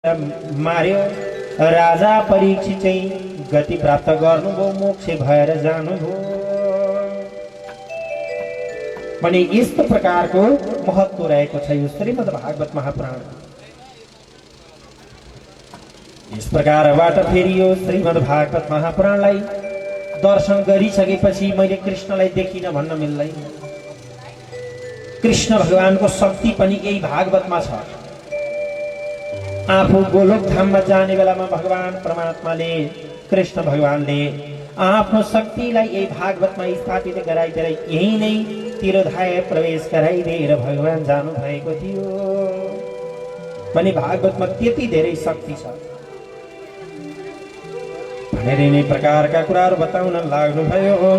मार्यो राजा परीक्षित चाहिँ गति प्राप्त गर्नुभयो मोक्ष भएर जानुभयो भने यस्तो प्रकारको महत्त्व रहेको छ यो श्रीमद्भागवत महापुराण। यस प्रकारबाट फेरि यो श्रीमद्भागवत महापुराणलाई दर्शन गरिसकेपछि मैले कृष्णलाई देखिन भन्न मिल्दैन। कृष्ण भगवानको शक्ति पनि यही भागवतमा छ। आफू गोलोक धाममा जाने बेलामा भगवान परमात्माले कृष्ण भगवानले आफ्नो शक्तिलाई यही भागवतमा स्थापित गराइदिएर यही नै तिरोधाय प्रवेश गराइदिएर भगवान जानु भएको थियो भने भागवतमा त्यति धेरै शक्ति छ भनेर यिनै प्रकारका कुराहरू बताउन लाग्नुभयो।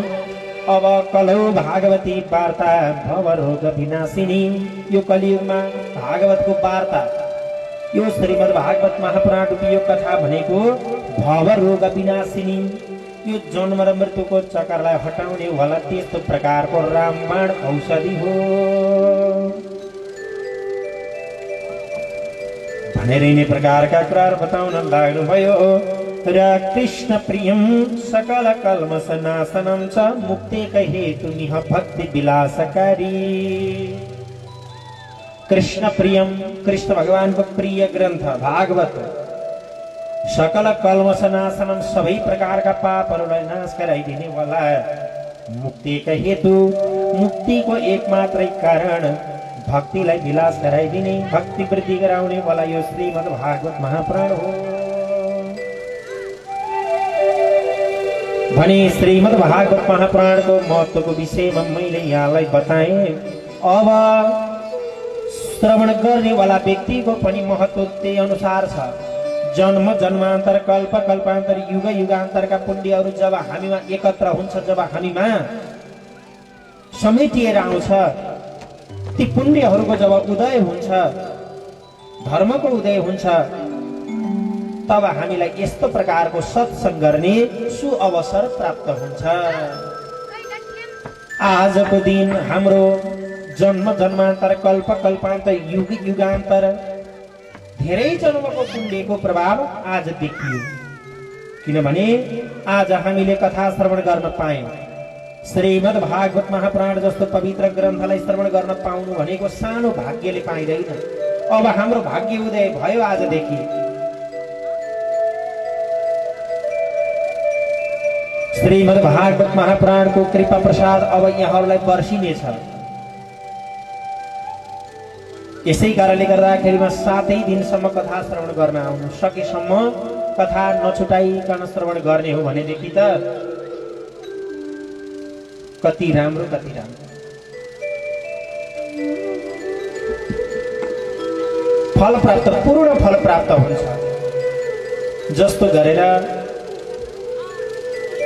अब कलौ भागवती वार्ता भवरोग विनाशिनी। यो कलियुगमा भागवतको वार्ता यो श्रीमद्भागवत महापुराण रूपी यो कथा भनेको भवरोग विनाशिनी, यो जन्म र मृत्युको चक्करलाई हटाउने वाला त्यस्तो प्रकारको रामबाण औषधि हो भनेर यिनै प्रकारका कुराहरू बताउन लाग्नुभयो। र कृष्ण प्रियम सकल कल्मष नाशनम च मुक्तिका हेतु निह भक्ति विलासकारी। कृष्ण प्रियम कृष्ण भगवान को प्रिय ग्रंथ भागवत सकल कल्मष नाशनम सबै प्रकार का पापहरूलाई नाश गराइदिने वाला मुक्ति का हेतु मुक्ति को एकमात्रै कारण भक्तिलाई विलास गराइदिने भक्ति वृद्धि गराउने वाला यो श्रीमद्भागवत महापुराण हो भने श्रीमद्भागवत महापुराण को महत्व को विषयमा मैले यहाँलाई बताएँ। अब श्रवण गर्ने वाला व्यक्ति को पनि महत्व त्यही अनुसार छ। जन्म जन्मान्तर कल्प कल्पान्तर युग युगान्तरका पुण्यहरू जब हामीमा एकत्र हुन्छ, जब हामीमा समेटिएर आउँछ, ती पुण्यहरूको जब उदय हुन्छ, धर्मको उदय हुन्छ, तब हामीलाई यस्तो प्रकारको सत्संग गर्ने सुअवसर प्राप्त हुन्छ। आजको दिन हाम्रो जन्म जन्मान्तर कल्प कल्पान्तर युग युगान्तर धेरै जन्मको पुण्यको प्रभाव आज देखियो किनभने आज हामीले कथा श्रवण गर्न पायौं। श्रीमद्भागवत महापुराण जस्तो पवित्र ग्रन्थलाई श्रवण गर्न पाउनु भनेको सानो भाग्यले पाइदैन। अब हाम्रो भाग्य उदय भयो आजदेखि। श्रीमद्भागवत महापुराणको कृपा प्रसाद अब यहाँहरूलाई बर्सिनेछ। यसै कारणले गर्दाखेरिमा 7 दिनसम्म कथा श्रवण गर्न आउनु, सकेसम्म कथा नछुटाइकन श्रवण गर्ने हो भनेदेखि त कति राम्रो कति राम्रो। फल प्राप्त पूर्ण फल प्राप्त हुन्छ। जस्तो गरेर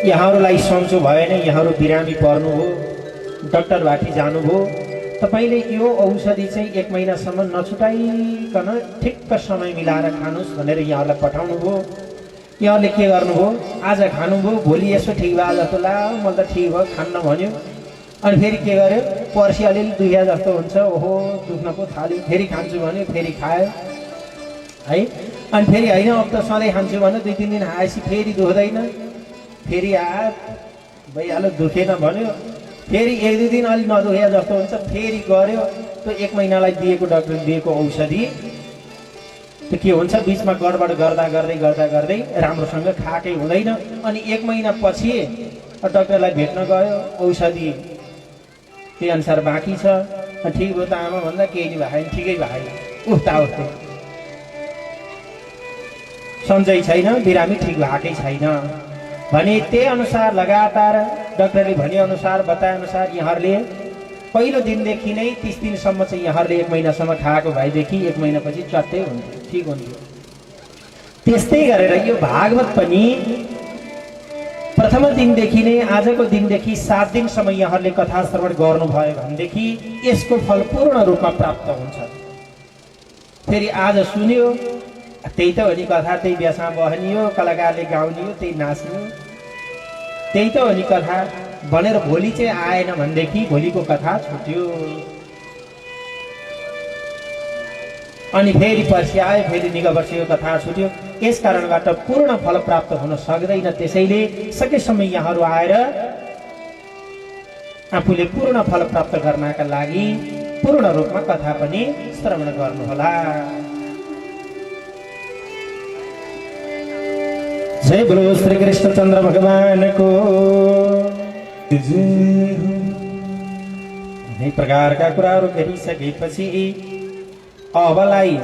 यहाँहरूलाई सन्चो भएन, यहाँहरू बिरामी पर्नु हो, डाक्टर भाटी जानुभयो, तपाईले यो औषधि चाहिँ 1 महिनासम्म नछुटाइकन ठिक्क समय मिलाएर खानुस् भनेर यहाँहरूलाई पठाउनु भयो। यहाँले के गर्नुभयो, आज खानुभयो, भोलि यसो ठिक भयो जस्तो लाग्यो, मलाई त ठिक भयो खान्न भन्यो, अनि फेरि के गर्यो, पर्सि अलिअलि दुख्या जस्तो हुन्छ, ओहो दुख्न पो थाल्यो, फेरि खान्छु भन्यो, फेरि खायो है, अनि फेरि होइन अब त सधैँ खान्छु भन्यो, 2-3 दिन आएपछि फेरि दुख्दैन, फेरि आयो भइहाल्यो दुखेन भन्यो, फेरि 1-2 दिन अलि नदुखे जस्तो हुन्छ, फेरि गर्यो, त्यो 1 महिनालाई दिएको डाक्टरले दिएको औषधि त्यो के हुन्छ, बीचमा गडबड गर्दा गर्दै राम्रोसँग खाएकै हुँदैन, अनि 1 महिना पछि डाक्टरलाई भेट्न गयो, औषधि त्यही अनुसार बाँकी छ, ठिक भयो त आमा भन्दा केही नि भएन, ठिकै भयो, उस्ता उस्तै सन्चै छैन, बिरामी ठिक भएकै छैन भने त्यही अनुसार लगातार डाक्टरले भने अनुसार बताए अनुसार यहाँहरूले पहिलो दिनदेखि नै 30 दिनसम्म चाहिँ यहाँहरूले 1 महिनासम्म खाएको भएदेखि 1 महिनापछि चट्टै हुन्थ्यो, ठिक हुन्थ्यो। त्यस्तै गरेर यो भागवत पनि प्रथम दिनदेखि नै आजको दिनदेखि 7 दिनसम्म यहाँहरूले कथा श्रवण गर्नुभयो भनेदेखि यसको फल पूर्ण रूपमा प्राप्त हुन्छ। फेरि आज सुन्यो त्यही त हो नि कथा, त्यही बेसमा बहनियो, कलाकारले गाउनियो, त्यही नाच्नियो, त्यही त हो नि कथा भनेर भोलि चाहिँ आएन भनेदेखि भोलिको कथा छुट्यो। अनि फेरि पर्सि आयो, फेरि निगा बस्यो, कथा छुट्यो। यस कारणबाट पूर्ण फल प्राप्त हुन सक्दैन। त्यसैले सकेसम्म यहाँहरू आएर आफूले पूर्ण फल प्राप्त गर्नका लागि पूर्ण रूपमा कथा पनि श्रवण गर्नुहोला। जय बोलो श्री कृष्णचन्द्र भगवानको जय हो। यही प्रकारका कुराहरू गरिसकेपछि अबलाई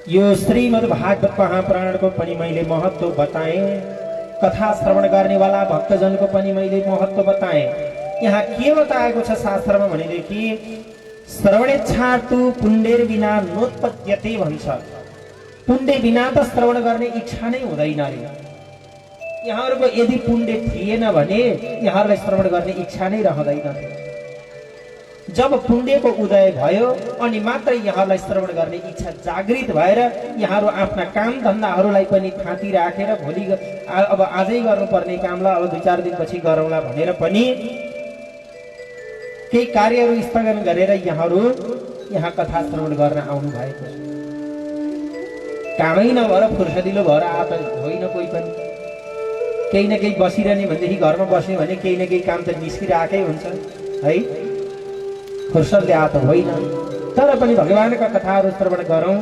यो श्रीमद् भागवत महापुराणको पनि मैले महत्त्व बताएँ, कथा श्रवण गर्नेवाला भक्तजनको पनि मैले महत्त्व बताएँ। यहाँ के बताएको छ शास्त्रमा भनेदेखि श्रवणेच्छार्तु पुण्डेर बिना नोत्पद्यते भन्छ। पुण्य बिना त श्रवण गर्ने इच्छा नै हुँदैन अरे। यहाँहरूको यदि पुण्य थिएन भने यहाँहरूलाई श्रवण गर्ने इच्छा नै रहँदैन। जब पुण्यको उदय भयो अनि मात्रै यहाँहरूलाई श्रवण गर्ने इच्छा जागृत भएर यहाँहरू आफ्ना काम धन्दाहरूलाई पनि थाँती राखेर भोलि अब आजै गर्नुपर्ने कामलाई अब 2-4 दिनपछि गरौँला भनेर पनि केही कार्यहरू स्थगन गरेर यहाँहरू यहाँ कथा श्रवण गर्न आउनु भएको छ। कामै नभएर फुर्सदिलो भएर आएको होइन कोही पनि। केही न केही बसिरहने भनेदेखि घरमा बस्ने भने केही न केही काम त निस्किरहेकै हुन्छ है, फुर्सदले आएको होइन। तर पनि भगवानका कथाहरू श्रवण गरौँ,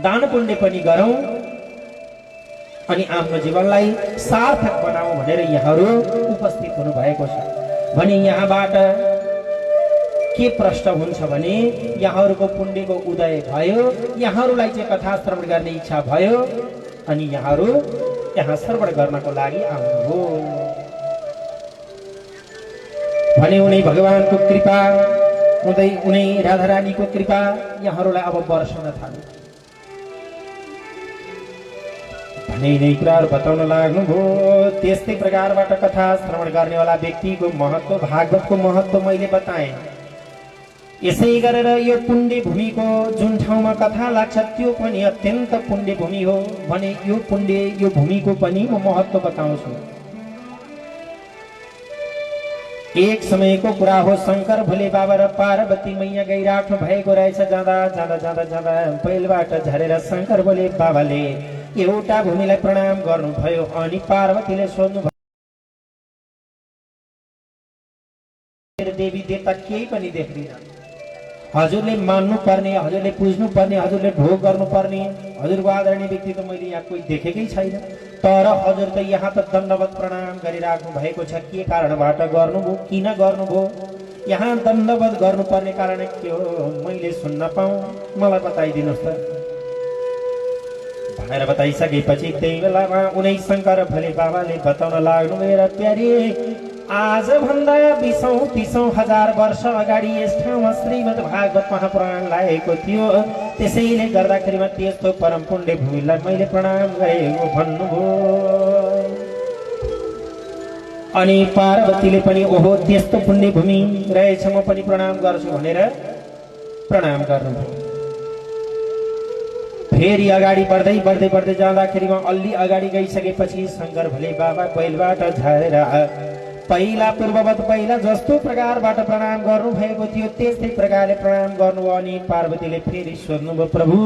दान पुण्य पनि गरौँ अनि आफ्नो जीवनलाई सार्थक बनाऊ भनेर यहाँहरू उपस्थित हुनुभएको छ भने यहाँबाट के प्रश्न हुन्छ भने यहाँहरूको पुण्यको उदय भयो, यहाँहरूलाई चाहिँ कथा श्रवण गर्ने इच्छा भयो अनि यहाँहरू यहाँ श्रवण गर्नको लागि आउनुभयो भने उनी भगवानको कृपा हुँदै उनी राधारानीको कृपा यहाँहरूलाई अब वर्षन थाल्यो भने यिनै कुराहरू बताउन लाग्नुभयो। त्यस्तै प्रकारबाट कथा श्रवण गर्नेवाला व्यक्तिको महत्त्व, भागवतको महत्त्व मैले बताएँ। यसै गरेर यो पुण्य भूमिको जुन ठाउँमा कथा लाग्छ त्यो पनि अत्यन्त पुण्य भूमि हो भने यो पुण्य यो भूमिको पनि म महत्त्व बताउँछु। एक समयको कुरा हो, शंकर भोले बाबा र पार्वती मैया गइराख्नु भएको रहेछ। जाँदा जाँदा जाँदा जाँदा पहिलबाट झरेर शंकर भोले बाबाले एउटा भूमिलाई प्रणाम गर्नुभयो अनि पार्वतीले सोध्नु भयो, देवी देवता केही पनि देख्दिन, हजुरले मान्नु पर्ने, हजुरले पुज्नु पर्ने, हजुरले भोग गर्नुपर्ने, हजुरको आदरणीय व्यक्ति त मैले यहाँ कोही देखेकै छैन। तर हजुर त यहाँ त दण्डवत प्रणाम गरिराख्नु भएको छ। के कारणबाट गर्नुभयो, किन गर्नुभयो, यहाँ दण्डवत गर्नुपर्ने कारण के हो मैले सुन्न पाऊँ, मलाई बताइदिनुहोस् त भनेर बताइसकेपछि त्यही बेलामा उनै शंकर भोले बाबाले बताउन लाग्नु, मेरा प्यारी आज भन्दा 20,000-30,000 हजार वर्ष अगाडि यस ठाउँमा श्रीमद् भागवत महापुराण लागेको थियो। त्यसैले गर्दाखेरिमा त्यस्तो परम पुण्य भूमिलाई मैले प्रणाम गरेको भन्नुभयो। अनि पार्वतीले पनि ओहो त्यस्तो पुण्य भूमि रहेछ, म पनि प्रणाम गर्छु भनेर प्रणाम गर्नुभयो। फेरि अगाडि बढ्दै बढ्दै बढ्दै जाँदाखेरिमा अलि अगाडि गइसकेपछि शंकर भोले बाबा बैलबाट झरेर पहिला पूर्ववत पहिला जस्तो प्रकारबाट प्रणाम गर्नु भएको थियो त्यस्तै प्रकारले प्रणाम गर्नु। अनि पार्वतीले फेरि सोध्नुभयो, प्रभु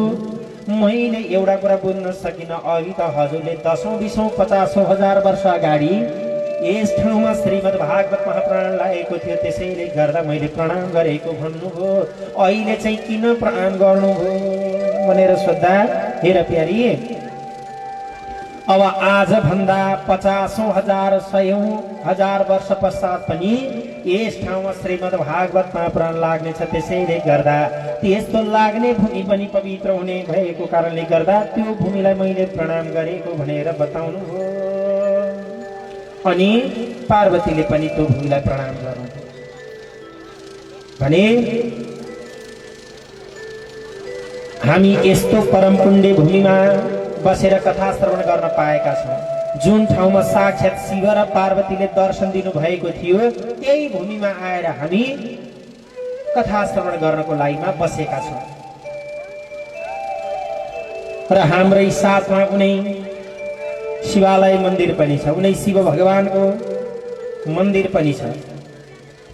मैले एउटा कुरा बुझ्न सकिनँ, अघि त हजुरले 10औं 20औं 50औं हजार वर्ष अगाडि यस ठाउँमा श्रीमद् भागवत महापुराण लागेको थियो, त्यसैले गर्दा मैले प्रणाम गरेको भन्नुभयो, अहिले चाहिँ किन प्रणाम गर्नुभयो भनेर सोद्धा, हेर प्यारी अब आज भन्दा 50औं हजार 100औं हजार वर्ष पश्चात पनि यस ठाउँमा श्रीमद् भागवत महापुराण लाग्नेछ। त्यसैले गर्दा त्यस्तो लाग्ने भूमि पनि पवित्र हुने भएको कारणले गर्दा त्यो भूमिलाई मैले प्रणाम गरेको भनेर बताउनु हो। अनि पार्वतीले पनि त्यो भूमिलाई प्रणाम गर्नु भने हामी यस्तो परम पुण्य भूमिमा बसेर कथा श्रवण गर्न पाएका छौँ, जुन ठाउँमा साक्षात शिव र पार्वतीले दर्शन दिनु भएको थियो त्यही भूमिमा आएर हामी कथा श्रवण गर्नको लागिमा बसेका छौँ। र हाम्रै साथमा कुनै शिवालय मन्दिर पनि छ, कुनै शिव भगवानको मन्दिर पनि छ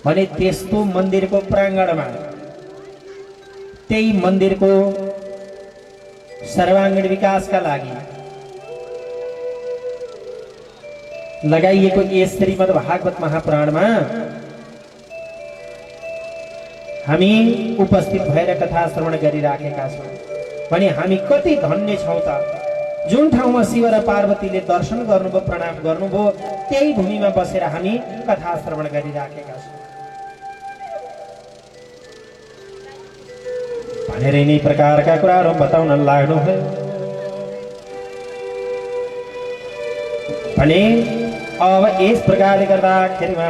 भने त्यस्तो मन्दिरको प्राङ्गणमा त्यही मन्दिरको सर्वाङ्गीण विकासका लागि लगाइएको यस श्रीमद् भागवत महापुराणमा हामी उपस्थित भएर कथा श्रवण गरिराखेका छौँ भने हामी कति धन्य छौँ त। जुन ठाउँमा शिव र पार्वतीले दर्शन गर्नुभयो, प्रणाम गर्नुभयो, त्यही भूमिमा बसेर हामी कथा श्रवण गरिराखेका छौँ भनेर यिनै प्रकारका कुराहरू बताउन लाग्नुभयो भने अब यस प्रकारले गर्दाखेरिमा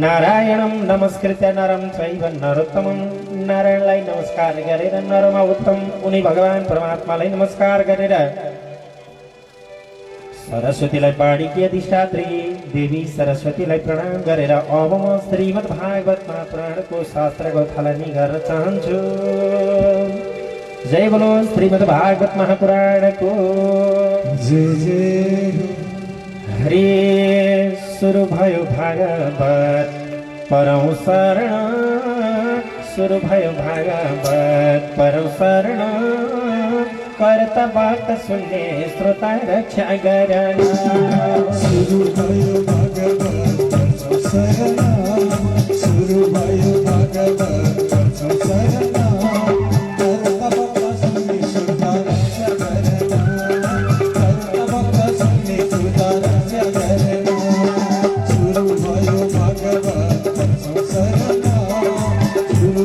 नारायणम नमस्कृत्य नरम चैव नरोत्तमम, नारायणलाई नमस्कार गरेर नरमा उत्तम उनी भगवान परमात्मालाई नमस्कार गरेर सरस्वतीलाई वाणिकी अधिष्ठात्री देवी सरस्वतीलाई प्रणाम गरेर अब म श्रीमद् भागवत महापुराणको शास्त्रको थालनी गर्न चाहन्छु। जय बोलो श्रीमद् भागवत महापुराणको जय जय। हरे सुरु भयो भागवत परौं शरण, सुरु भयो भागवत परौं शरण, कर्ता बात सुन्ने श्रोता रक्षा गर्न। सुरु भयो भागवत परौं शरण, सुरु भयो भागवत परौं शरण, कर्ता बात सुन्ने श्रोता रक्षा गर्न, कर्ता बात सुन्ने श्रोता रक्षा गर्न। सुरु भयो भागवत परौं शरण,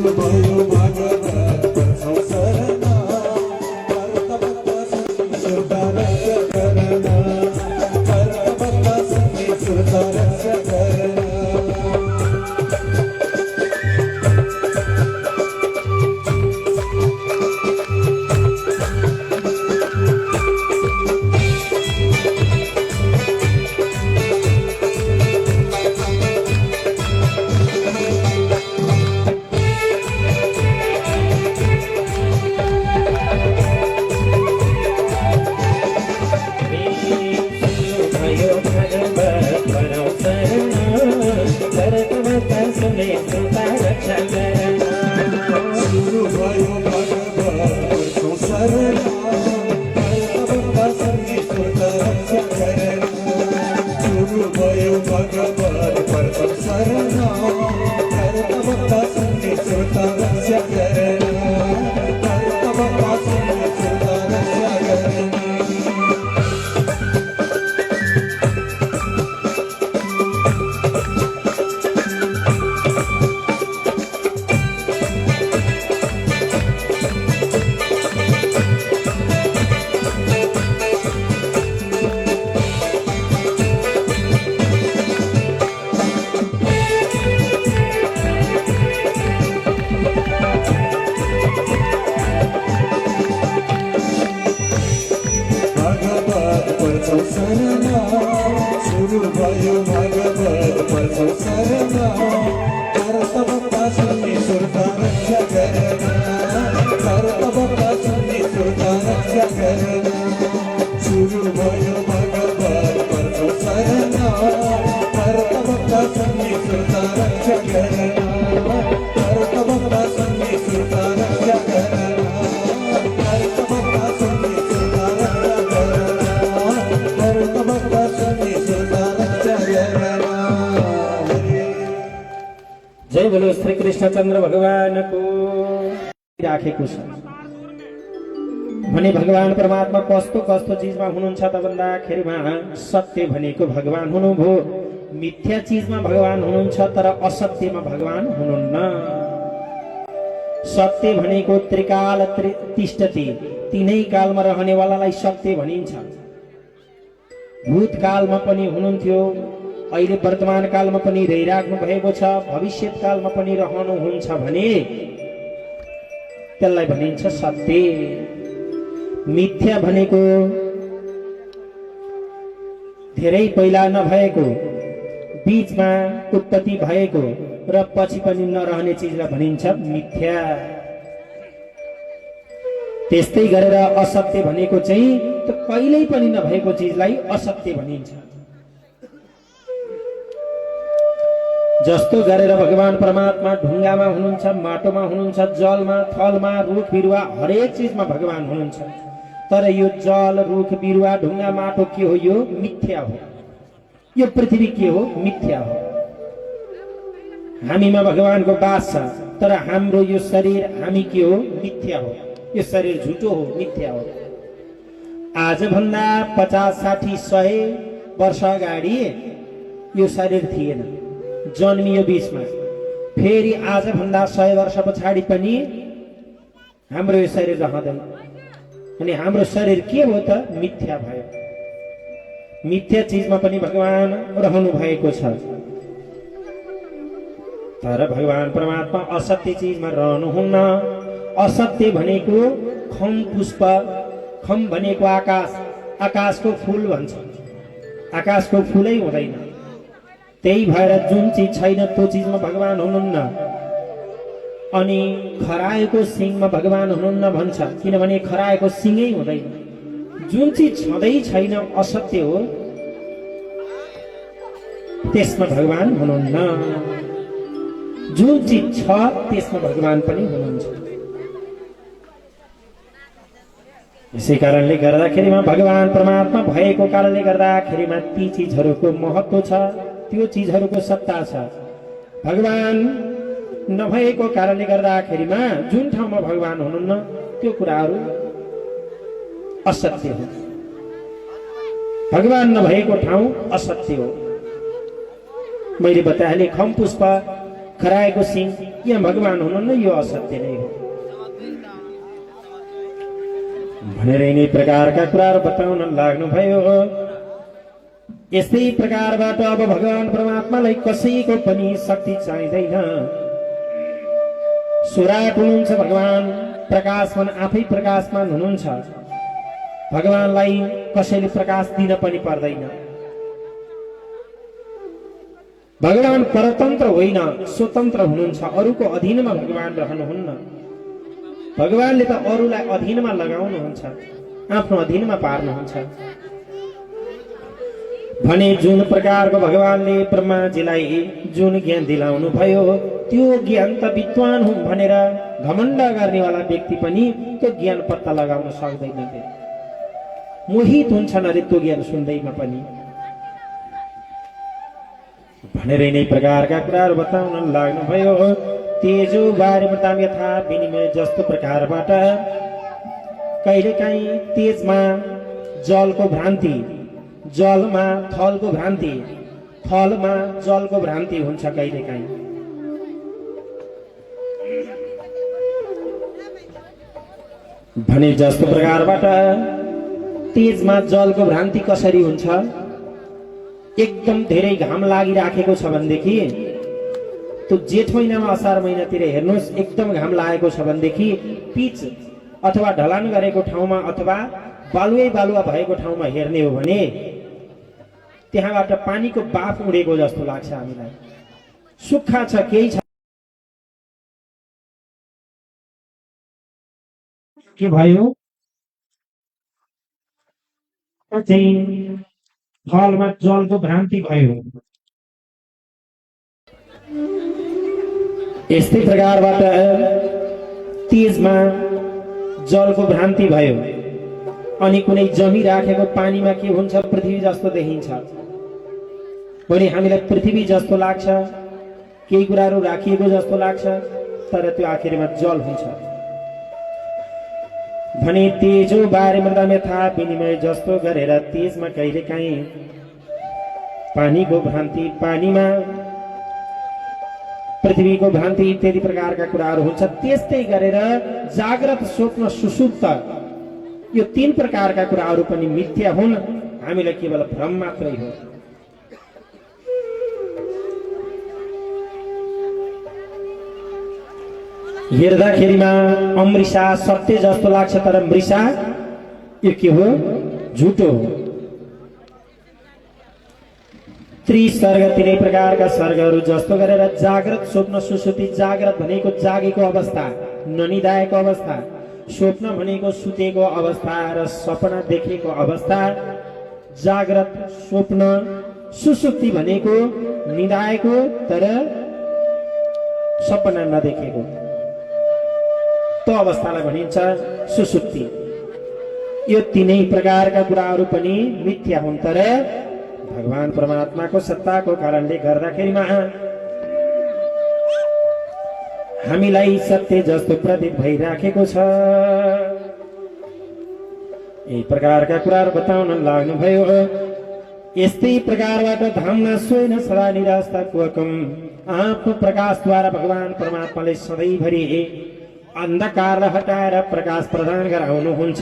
सुरु भयो भागवत परौं शरण, जय बोलो श्री कृष्णचन्द्र भगवानको राखेको छ भने भगवान परमात्मा कस्तो कस्तो चीजमा हुनुहुन्छ त भन्दाखेरिमा सत्य भनेको भगवान हुनुभयो, मिथ्या चीजमा भगवान हुनुहुन्छ तर असत्यमा भगवान हुनुहुन्न। सत्य भनेको त्रिकाल तिष्ठति, तीनै कालमा रहनेवालालाई सत्य भनिन्छ। भूतकालमा पनि हुनुहुन्थ्यो, अहिले वर्तमान कालमा पनि रहिराख्नु भएको छ, भविष्यत कालमा पनि रहनुहुन्छ भने त्यसलाई भनिन्छ सत्य। मिथ्या भनेको धेरै पहिला नभएको, बीचमा उत्पत्ति भएको र पछि पनि नरहने चीजलाई भनिन्छ मिथ्या। त्यस्तै गरेर असत्य भनेको चाहिँ त्यो कहिल्यै पनि नभएको चीजलाई असत्य भनिन्छ। जस्तो गरेर भगवान परमात्मा ढुङ्गामा हुनुहुन्छ, माटोमा हुनुहुन्छ, जलमा, थलमा, रुख बिरुवा हरेक चिजमा भगवान हुनुहुन्छ। तर यो जल, रुख बिरुवा, ढुङ्गा, माटो के हो? यो मिथ्या हो। यो पृथ्वी के हो? मिथ्या हो। हामीमा भगवानको वास छ, तर हाम्रो यो शरीर हामी के हो? मिथ्या हो। यो शरीर झुटो हो, मिथ्या हो। आजभन्दा 50, 60, 100 वर्ष अगाडि यो शरीर थिएन, जन्मियो बीचमा। फेरि आजभन्दा 100 वर्ष पछाडि पनि हाम्रो यो शरीर रहँदैन। अनि हाम्रो शरीर के हो त? मिथ्या भयो। मिथ्या चिजमा पनि भगवान रहनु भएको छ। तर भगवान परमात्मा असत्य चिजमा रहनुहुन्न। असत्य भनेको खम पुष्प, खम भनेको आकाश, आकाशको फूल भन्छ। आकाशको फूलै हुँदैन। त्यही भएर जुन चिज छैन त्यो चिजमा भगवान हुनुहुन्न। अनि खराएको सिङमा भगवान हुनुहुन्न भन्छ, किनभने खराएको सिङै हुँदैन। जुन चिज छँदै छैन, असत्य हो, त्यसमा भगवान हुनुहुन्न। जुन चिज छ त्यसमा भगवान पनि हुनुहुन्छ। यसै कारणले गर्दाखेरिमा भगवान परमात्मा भएको कारणले गर्दाखेरिमा ती चिजहरूको महत्त्व छ, त्यो चिजहरूको सत्ता छ। भगवान नभएको कारणले गर्दाखेरिमा जुन ठाउँमा भगवान हुनुहुन्न त्यो कुराहरू असत्य हो। भगवान नभएको ठाउँ असत्य हो। मैले बताएँ खम पुष्प, खराएको सिंह, यहाँ भगवान हुनुहुन्न, यो असत्य नै हो भनेर यिनै प्रकारका कुराहरू बताउन लाग्नुभयो। यस्तै प्रकारबाट अब भगवान परमात्मालाई कसैको पनि शक्ति चाहिँदैन। सुराट हुनुहुन्छ भगवान, प्रकाशमान, आफै प्रकाशमान हुनुहुन्छ। भगवानलाई कसैले प्रकाश दिन पनि पर्दैन। भगवान परतन्त्र होइन, स्वतन्त्र हुनुहुन्छ। अरूको अधीनमा भगवान रहनुहुन्न। भगवानले त अरूलाई अधीनमा लगाउनुहुन्छ, आफ्नो अधीनमा पार्नुहुन्छ। भने जुन प्रकारको भगवानले ब्रह्माजीलाई जुन ज्ञान दिलाउनु भयो त्यो ज्ञान त विद्वान हुँ भनेर घमण्ड गर्नेवाला व्यक्ति पनि त्यो ज्ञान पत्ता लगाउन सक्दैन। मोहित हुन्छन् अरे त्यो ज्ञान सुन्दैमा पनि भनेर यिनै प्रकारका कुराहरू बताउन लाग्नुभयो। तेजो वायुमताम यथा विनिमय जस्तो प्रकारबाट कहिलेकाहीँ तेजमा जलको भ्रान्ति, जलमा थलको भ्रान्ति, थलमा जलको भ्रान्ति हुन्छ कहिलेकाहीँ। भने जस्तो प्रकारबाट तेजमा जलको भ्रान्ति कसरी हुन्छ? एकदम धेरै घाम लागिराखेको छ भनेदेखि त्यो जेठ महिनामा असार महिनातिर हेर्नुहोस्, एकदम घाम लागेको छ भनेदेखि पिच अथवा ढलान गरेको ठाउँमा अथवा बालुवै बालुवा भएको ठाउँमा हेर्ने हो भने त्यहाँबाट पानीको बाफ उडेको जस्तो लाग्छ हामीलाई। सुक्खा छ, केही छ, के भयो? चाहिँ फलमा जलको भ्रान्ति भयो। यस्तै प्रकारबाट तेजमा जलको भ्रान्ति भयो। अनि कुनै जमिराखेको पानीमा के हुन्छ? पृथ्वी जस्तो देखिन्छ। भने हामीलाई पृथ्वी जस्तो लाग्छ, केही कुराहरू राखिएको जस्तो लाग्छ, तर त्यो आखिरमा जल हुन्छ। भने तेजो बारेमा यथा विनिमय जस्तो गरेर तेजमा कहिलेकाहीँ पानीको भ्रान्ति, पानीमा पृथ्वीको भ्रान्ति इत्यादि प्रकारका कुराहरू हुन्छ। त्यस्तै गरेर जाग्रत, स्वप्न, सुषुप्त यो 3 प्रकारका कुराहरू पनि मिथ्या हुन्। हामीलाई केवल भ्रम मात्रै हो। हेर्दाखेरिमा अमृषा सत्य जस्तो लाग्छ, तर मृषा यो के हो? झुटो हो। त्रिसर्ग, 3 प्रकारका सर्गहरू जस्तो गरेर जाग्रत, स्वप्न, सुषुप्ति। जाग्रत भनेको जागेको अवस्था, ननिदाएको अवस्था। स्वप्न भनेको सुतेको अवस्था र सपना देखेको अवस्था। जाग्रत, स्वप्न सुसुप्ति भनेको निदाएको तर सपना नदेखेको त्यो अवस्थालाई भनिन्छ सुसुप्ति। यो तीनै प्रकारका कुराहरू पनि मिथ्या हुन्, तर भगवान परमात्माको सत्ताको कारणले गर्दाखेरिमा हामीलाई सत्य जस्तो प्रतीत भइराखेको छ। यही प्रकारका कुराहरू बताउन लाग्नुभयो। यस्तै प्रकारबाट धामना स्वयं सदा निरास्ता कुवकम आफ्नो प्रकाशद्वारा भगवान परमात्माले सधैँभरि अन्धकारलाई हटाएर प्रकाश प्रदान गराउनुहुन्छ।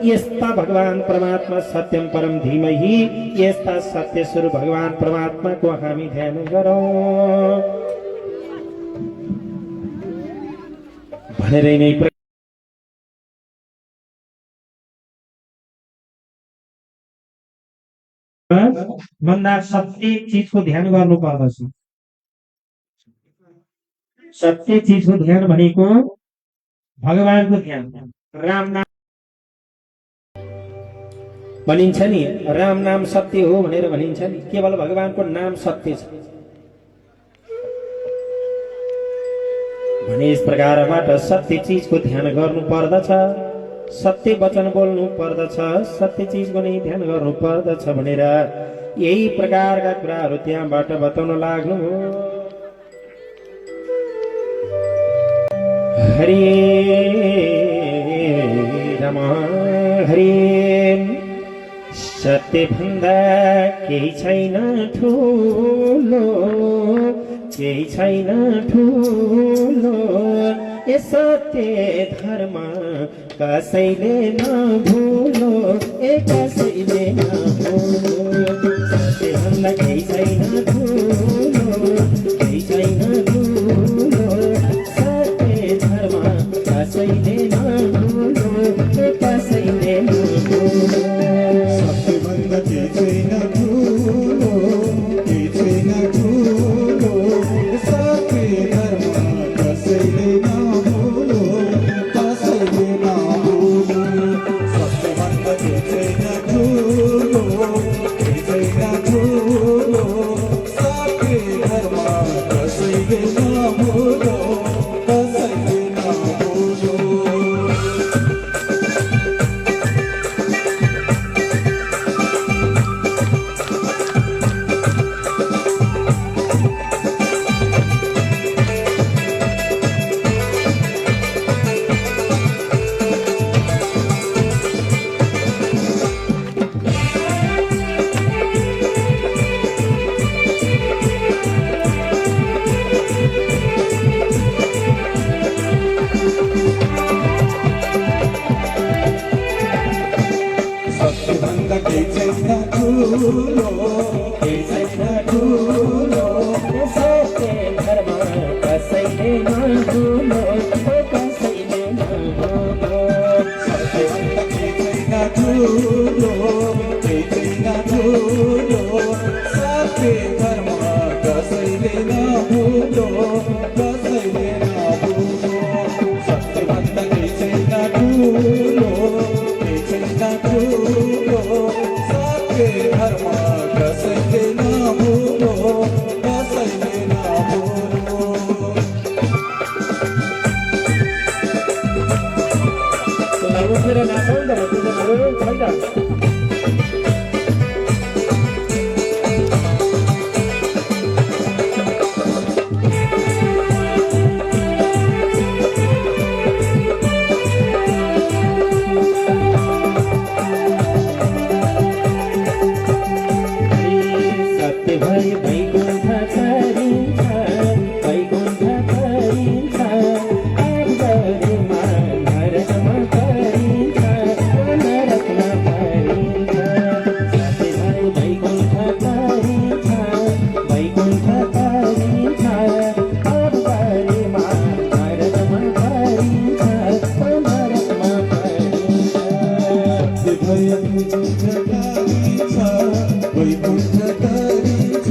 यस्ता भगवान परमात्मा सत्यम परम धीमहि, यस्ता सत्य स्वरूप भगवान परमात्माको हामी ध्यान गरौँ भनेर नै भन्दा सत्य चिजको ध्यान गर्नु पर्दछ। सत्य चिजको ध्यान भनेको भगवानको ध्यान। राम नाम भनिन्छ नि, राम नाम सत्य हो भनेर भनिन्छ नि। केवल भगवानको नाम सत्य छ भने यस प्रकारबाट सत्य चिजको ध्यान गर्नु पर्दछ, सत्य वचन बोल्नु पर्दछ, सत्य चिजको नै ध्यान गर्नु पर्दछ भनेर यही प्रकारका कुराहरू त्यहाँबाट बताउन लाग्नु। हरे राम हरे, सत्य भन्दा केही छैन ठुलो, केही छैन ठुलो, ए सत्य धर्म कसैले नभुलो, ए कसैले नभुलो। सत्य भन्दा केही छैन ठुलो, केही छैन ठुलो, सत्य धर्म कसैले नभुलो, ए कसैले नभुलो। सत्य भन्दा केही छैन ठुलो, केही छैन ठुलो, सत्य धर्म कसैले नभुलो, कसैले नभुलो। सत्य भन्दा केही छैन ठुलो, केही छैन ठुलो, सत्य धर्म कसैले नभुलो, कसैले नभुलो। सत्य भन्दा केही छैन ठुलो, केही छैन ठुलो, सत्य धर्म कसैले नभुलो, कसैले नभुलो। सत्य भन्दा केही छैन ठुलो, केही छैन ठुलो, सत्य धर्म कसैले नभुलो, कसैले नभुलो। सत्य भन्दा केही छैन ठुलो, केही छैन ठुलो, सत्य धर्म कसैले नभुलो, कसैले नभुलो। उठेर नाचौँ न भक्तजनहरू, खै त। सत्य भई वैकुण्ठ तरिन्छ, वैकुण्ठ तरिन्छ, आगरमा नरकमा परिन्छ, नरकमा परिन्छ। सत्य भई वैकुण्ठ तरिन्छ, वैकुण्ठ तरिन्छ, आगरमा नरकमा परिन्छ, नरकमा परिन्छ। सत्य भई वैकुण्ठ तरिन्छ,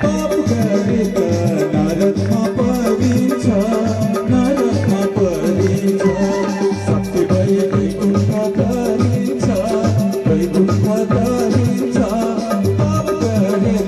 पाप गरेर नरकमा परिन्छ, नरकमा परिन्छ। सत्य भई वैकुण्ठ तरिन्छ, वैकुण्ठ तरिन्छ, पाप गरेर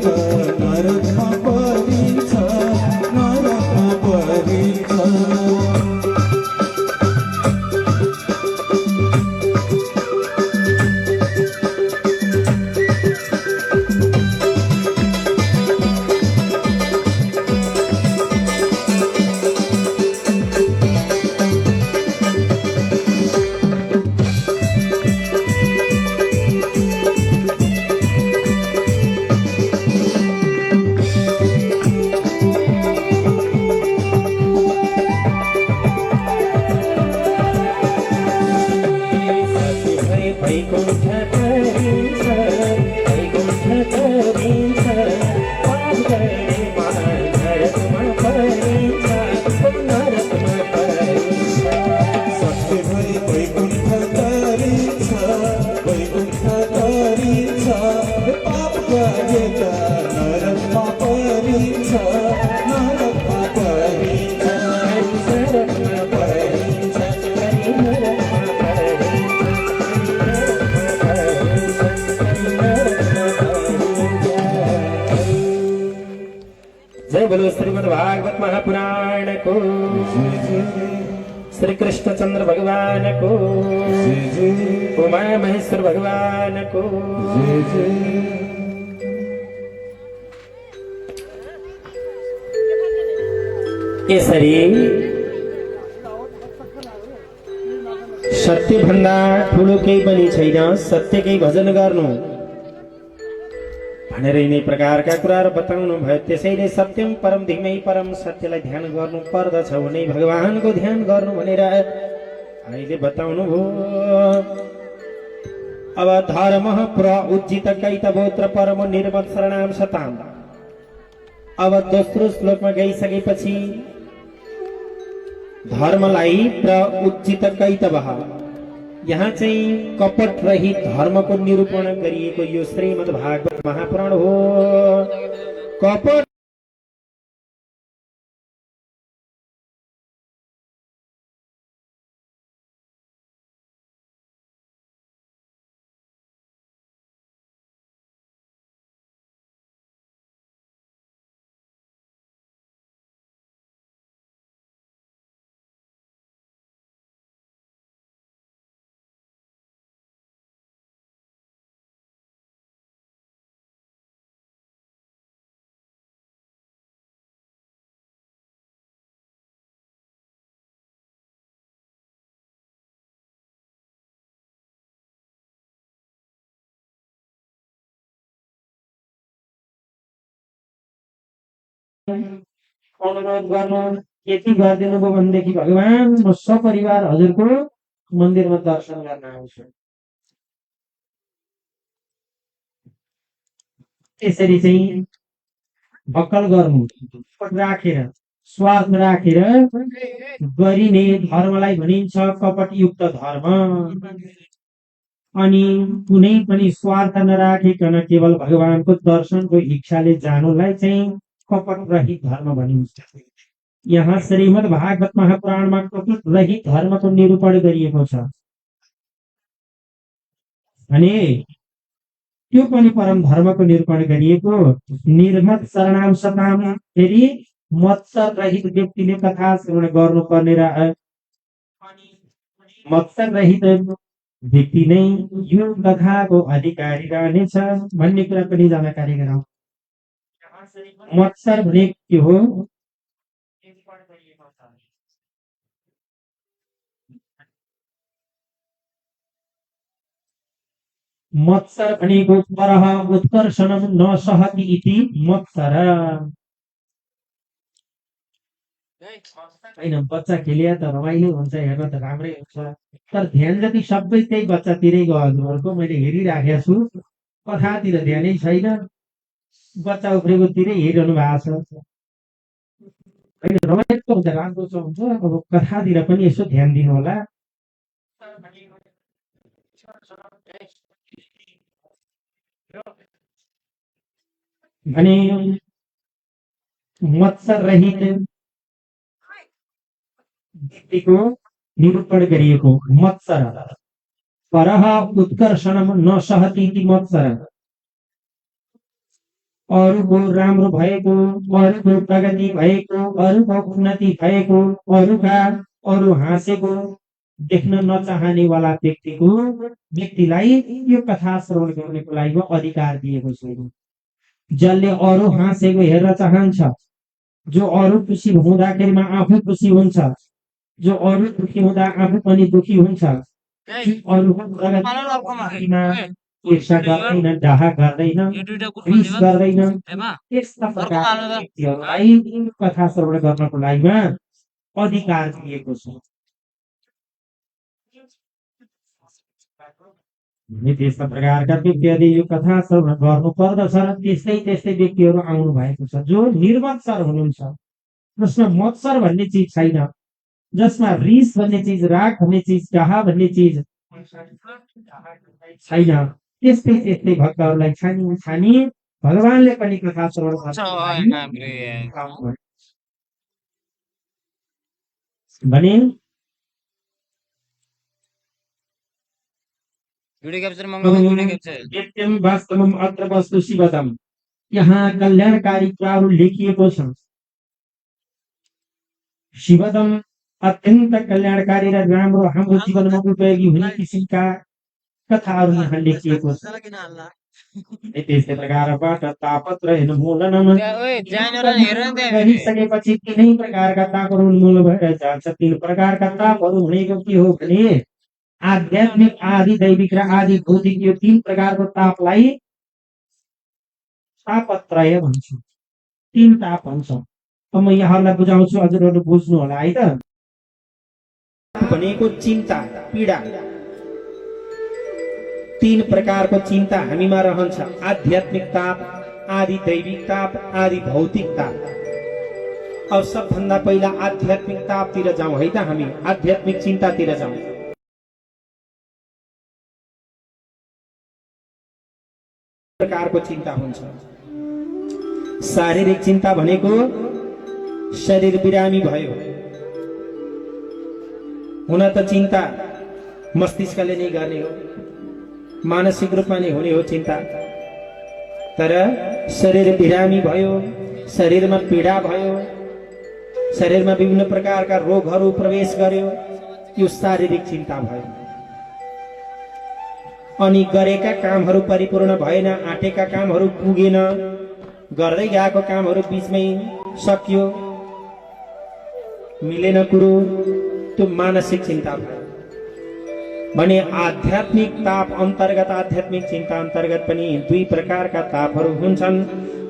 वैकुण्ठ परिन्छ वैकुण्ठ परिन्छ पाप गरेमा नरकमा परिन्छ नरकमा परिन्छ सत्य भई वैकुण्ठ तरिन्छ वैकुण्ठ तरिन्छ पाप गरेका नरकमा परिन्छ नरकमा परिन्छ नरकमा परिन्छ नरकमा जय बोलो श्रीमद् भागवत महापुराण को श्री कृष्णचंद्र भगवान को उमा महेश्वर भगवान को यसरी सत्य भन्दा ठुलो केही पनि छैन सत्यकै भजन गर्नु भनेर यिनै प्रकारका कुराहरू बताउनु भयो। त्यसैले सत्यम परम धीमै परम सत्यलाई ध्यान गर्नु पर्दछ भने भगवानको ध्यान गर्नु भनेर अहिले बताउनु भयो। अब धर्म प्र उज्जित कैतवोत्र परम निर्मत्सरणाम सताम। अब दोस्रो श्लोकमा गइसकेपछि धर्मलाई प्र उज्जित कैतवः यहाँ चाहिँ कपट रहित धर्मको निरूपण गरिएको यो श्रीमद् भागवत महापुराण हो। कपट अनुरोध गर्नु यति गरिदिनु भयो भनेदेखि भगवान म सपरिवार हजुरको मन्दिरमा दर्शन गर्न आउँछु। यसरी चाहिँ भक्कल गर्नु राखेर स्वार्थ राखेर गरिने धर्मलाई भनिन्छ कपटयुक्त धर्म। अनि कुनै पनि स्वार्थ नराखिकन केवल भगवानको दर्शनको इच्छाले जानुलाई चाहिँ कपट रहित धर्म भनिन्छ। यहाँ श्रीमद् भागवत महापुराणमा कपट रहित धर्मको निरूपण गरिएको छ भने त्यो पनि परम धर्मको निरूपण गरिएको। निर्मत शरणाम सताम फेरि मत्सर रहित व्यक्तिले कथा श्रवण गर्नुपर्ने र मत्सर रहित व्यक्ति नै यो कथाको अधिकारी रहनेछ भन्ने कुरा पनि जानकारी गराउँ। मत्सर भने के हो? मत्सर भनेको परः उत्कर्षणं न सहति इति मत्सर। हैन बच्चा खेलिया त रमाइलो हुन्छ हेर्न त राम्रै हुन्छ तर ध्यान जति सबै त्यही बच्चातिरै गयो हजुरहरूको। मैले हेरिराखेको छु कथातिर ध्यानै छैन बच्चा उफ्रेकोतिरै हेरिरहनु भएको छ। हैन रमाइलो हुन्छ राम्रो हुन्छ अब कथातिर पनि यसो ध्यान दिनु होला। भने मत्सर रहित व्यक्तिको निरूपण गरिएको। मत्सर परः उत्कर्षणं न सहति इति मत्सर। अरूको राम्रो भएको अरूको प्रगति भएको अरूको उन्नति भएको अरू हाँसेको देख्न नचाहने वाला व्यक्तिलाई यो कथा श्रवण गर्नेको लागि अधिकार दिएको छ। जसले अरू हाँसेको हेर्न चाहन्छ जो अरू खुसी हुँदाखेरिमा आफू खुसी हुन्छ जो अरू दुखी हुँदा आफू पनि दुखी हुन्छ अरूको प्रगतिमा ईर्ष्या गर्दैन डाहा गर्दैन रिस गर्दैन यस्ता प्रकारका व्यक्तिहरूलाई कथा श्रवण गर्नको लागि अधिकार दिएको छ। अनि त्यस्ता प्रकारका व्यक्तिहरूले यो कथा श्रवण गर्नु पर्दछ र त्यस्तै त्यस्तै व्यक्तिहरू आउनु भएको छ जो निर्मत्सर हुनुहुन्छ, जसमा मत्सर भन्ने चिज छैन, जसमा रिस भन्ने चिज, राग भन्ने चिज, डाहा भन्ने चिज छैन। त्यस्तै त्यस्तै भक्तहरूलाई छानी छानी भगवानले पनि कथा श्रवण भने नित्यम वास्तवम अत्र वस्तु शिवदम, यहाँ कल्याणकारी कुराहरू लेखिएको छ। शिवदम अत्यन्त कल्याणकारी र राम्रो हाम्रो जीवनमा उपयोगी हुने किसिमका कथाहरू यहाँ लेखिएको छ। त्यस्तै प्रकारबाट तापत्र उन्मूलन गरिसकेपछि तीनै प्रकारका तापहरू उन्मूलन भएर जान्छ। तीन प्रकारका तापहरू भनेको के हो भने आध्यात्मिक, आदि दैविक र आदि भौतिक, यो तीन प्रकारको तापलाई तापत्रय भन्छ। तीन ताप भन्छ। अब म यहाँहरूलाई बुझाउँछु, हजुरहरू बुझ्नु होला है त। भनेको चिन्ता, पीडा, तीन प्रकारको चिन्ता हामीमा रहन्छ। आध्यात्मिक ताप, आदि दैविक ताप, आदि भौतिक ताप। अब सबभन्दा पहिला आध्यात्मिक तापतिर जाउँ है त, हामी आध्यात्मिक चिन्तातिर जाउँ। प्रकारको चिन्ता हुन्छ। शारीरिक चिन्ता भनेको शरीर बिरामी भयो, हुन त चिन्ता मस्तिष्कले नै गर्ने हो, मानसिक रूपमा नै हुने हो चिन्ता। तर शरीर बिरामी भयो, शरीरमा पीडा भयो, शरीरमा विभिन्न प्रकारका रोगहरू प्रवेश गर्यो, यो शारीरिक चिन्ता भयो। अनि गरेका कामहरू परिपूर्ण भएन, आँटेका कामहरू पुगेन, गर्दै गएको कामहरू बीचमै सकियो, मिलेन कुरो, त्यो मानसिक चिन्ता भयो। भने आध्यात्मिक ताप अन्तर्गत, आध्यात्मिक चिन्ता अन्तर्गत पनि दुई प्रकारका तापहरू हुन्छन्।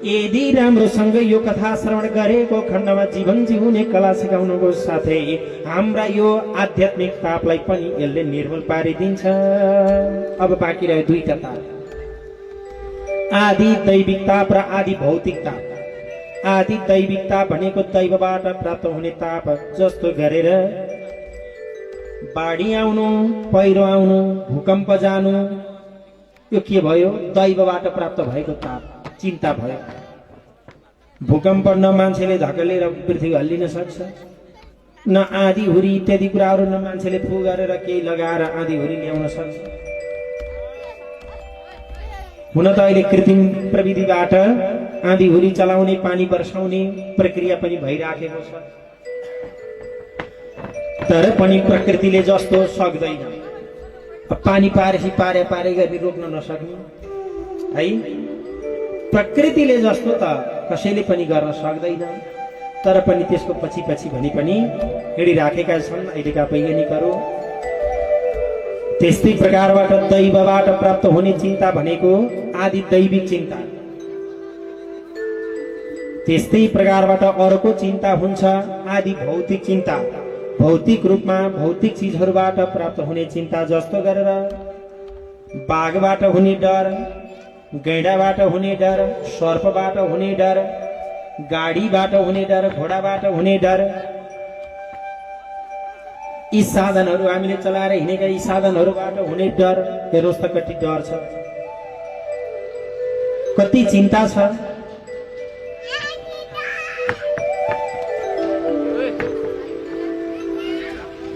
यदि राम्रोसँग यो कथा श्रवण गरेको खण्डमा जीवन जिउने कला सिकाउनुको साथै हाम्रा यो आध्यात्मिक तापलाई पनि यसले निर्मूल पारिदिन्छ। अब बाँकी रह्यो दुईटा ताप, आदि दैविक ताप र आदि भौतिक ताप। आदि दैविक ताप भनेको दैवबाट प्राप्त हुने ताप, जस्तो गरेर बाढी आउनु, पहिरो आउनु, भूकम्प जानु, यो के भयो? दैवबाट प्राप्त भएको ताप, चिन्ता भयो। भूकम्प न मान्छेले धकेलेर पृथ्वी हल्लिन सक्छ, न आँधी हुरी इत्यादि कुराहरू न मान्छेले फु गरेर केही लगाएर आँधी हुरी ल्याउन सक्छ। हुन त अहिले कृत्रिम प्रविधिबाट आँधी हुरी चलाउने, पानी वर्षाउने प्रक्रिया पनि भइराखेको छ, तर पनि प्रकृतिले जस्तो सक्दैन। पानी पारेपछि पारे गरी रोक्न नसक्ने है, प्रकृतिले जस्तो त कसैले पनि गर्न सक्दैन। तर पनि त्यसको पछि भने पनि हिँडिराखेका छन् अहिलेका वैज्ञानिकहरू। त्यस्तै प्रकारबाट दैवबाट प्राप्त हुने चिन्ता भनेको आदि दैविक चिन्ता। त्यस्तै प्रकारबाट अर्को चिन्ता हुन्छ आदि भौतिक चिन्ता। भौतिक रूपमा भौतिक चिजहरूबाट प्राप्त हुने चिन्ता, जस्तो गरेर बाघबाट हुने डर, गैंडाबाट हुने डर, सर्पबाट हुने डर, गाडीबाट हुने डर, घोडाबाट हुने डर। यी साधनहरू हामीले चलाएर हिँडेका यी साधनहरूबाट हुने डर, हेर्नुहोस् त कति डर छ, कति चिन्ता छ।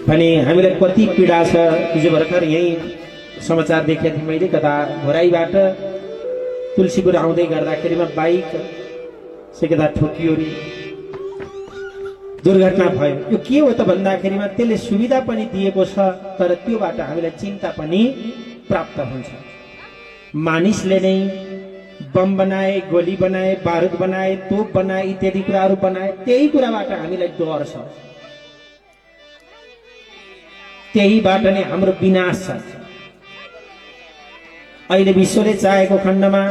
भने हामीलाई कति पीडा छ। हिजो भर्खर यही समाचार देखेको थिएँ मैले, कता घोराईबाट तुलसीपुर आउँदै गर्दाखेरिमा बाइक सेकेदा ठोकियो, दुर्घटना भयो। यो के हो त भन्दाखेरिमा त्यसले सुविधा पनि दिएको छ, तर त्योबाट हामीलाई चिन्ता पनि प्राप्त हुन्छ। मानिसले नै बम बनाए, गोली बनाए, बारुद बनाए, तोप बनाए, इत्यादि कुराहरू बनाए, त्यही कुराबाट हामीलाई डर छ, त्यहीबाट नै हाम्रो विनाश छ। अहिले विश्वले चाहेको खण्डमा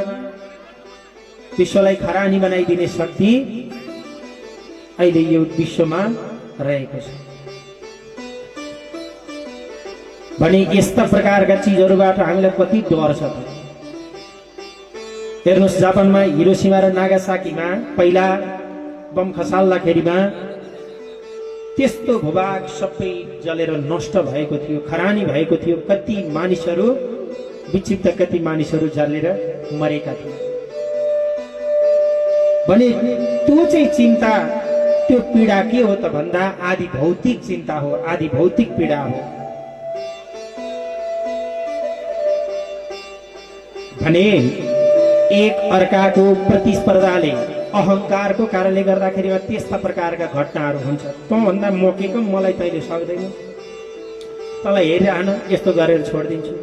विश्वलाई खरानी बनाइदिने शक्ति अहिले यो विश्वमा रहेको छ। भने यस्ता प्रकारका चिजहरूबाट हामीलाई कति डर छ त। हेर्नुहोस्, जापानमा हिरोसिमा र नागासाकीमा पहिला बम खसाल्दाखेरिमा त्यस्तो भूभाग सबै जलेर नष्ट भएको थियो, खरानी भएको थियो। कति मानिसहरू विक्षिप्त, कति मानिसहरू जलेर मरेका थिए। भने त्यो चाहिँ चिन्ता, त्यो पीडा के हो त भन्दा आदि भौतिक चिन्ता हो, आदि भौतिक पीडा हो। भने एक अर्काको प्रतिस्पर्धाले, अहंकारको कारणले गर्दाखेरि त्यस्ता प्रकारका घटनाहरू हुन्छ। तँभन्दा म के कम, मलाई तैँले सक्दैन, तँलाई हेरिरहन, यस्तो गरेर छोडिदिन्छु।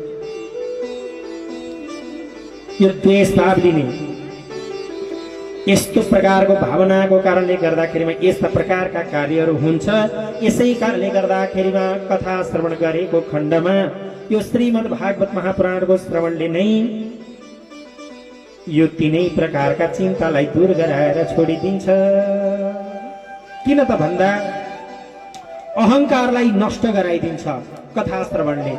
यो द्वेष भाव दिने, यस्तो प्रकारको भावनाको कारणले गर्दाखेरिमा यस्ता प्रकारका कार्यहरू हुन्छ। यसै कारणले गर्दाखेरिमा कथा श्रवण गरेको खण्डमा यो श्रीमद् भागवत महापुराणको श्रवणले नै यो तीनै प्रकारका चिन्तालाई दूर गराएर छोडिदिन्छ। किन त भन्दा अहंकारलाई नष्ट गराइदिन्छ कथा श्रवणले,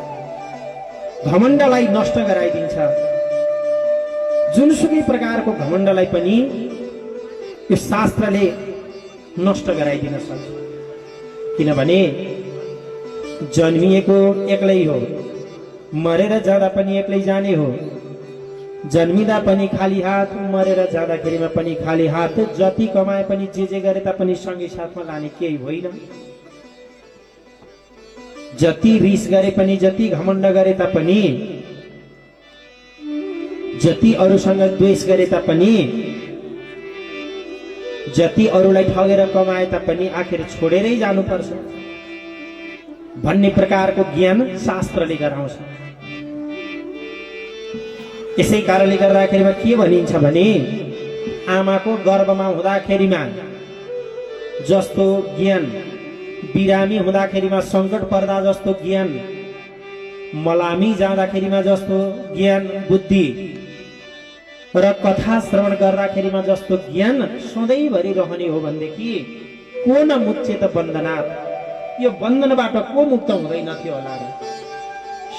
घमण्डलाई नष्ट गराइदिन्छ। जुनसुकै प्रकारको घमण्डलाई पनि यो शास्त्रले नष्ट गराइदिन सक्छ। किनभने जन्मिएको एक्लै हो, मरेर जाँदा पनि एक्लै जाने हो। जन्मिँदा पनि खाली हात, मरेर जाँदाखेरिमा पनि खाली हात। जति कमाए पनि जे गरे तापनि सँगै साथमा लाने केही होइन। जति रिस गरे पनि, जति घमण्ड गरे तापनि, जति अरूसँग द्वेष गरे तापनि, जति अरूलाई ठगेर कमाए तापनि आखिर छोडेरै जानुपर्छ भन्ने प्रकारको ज्ञान शास्त्रले गराउँछ। यसै कारणले गर्दाखेरिमा के भनिन्छ भने आमाको गर्भमा हुँदाखेरिमा जस्तो ज्ञान, बिरामी हुँदाखेरिमा सङ्कट पर्दा जस्तो ज्ञान, मलामी जाँदाखेरिमा जस्तो ज्ञान बुद्धि र कथा श्रवण गर्दाखेरिमा जस्तो ज्ञान सधैँभरि रहने हो भनेदेखि को न मुच्येत बन्धनात्, यो बन्धनबाट को मुक्त हुँदैनथ्यो होला र,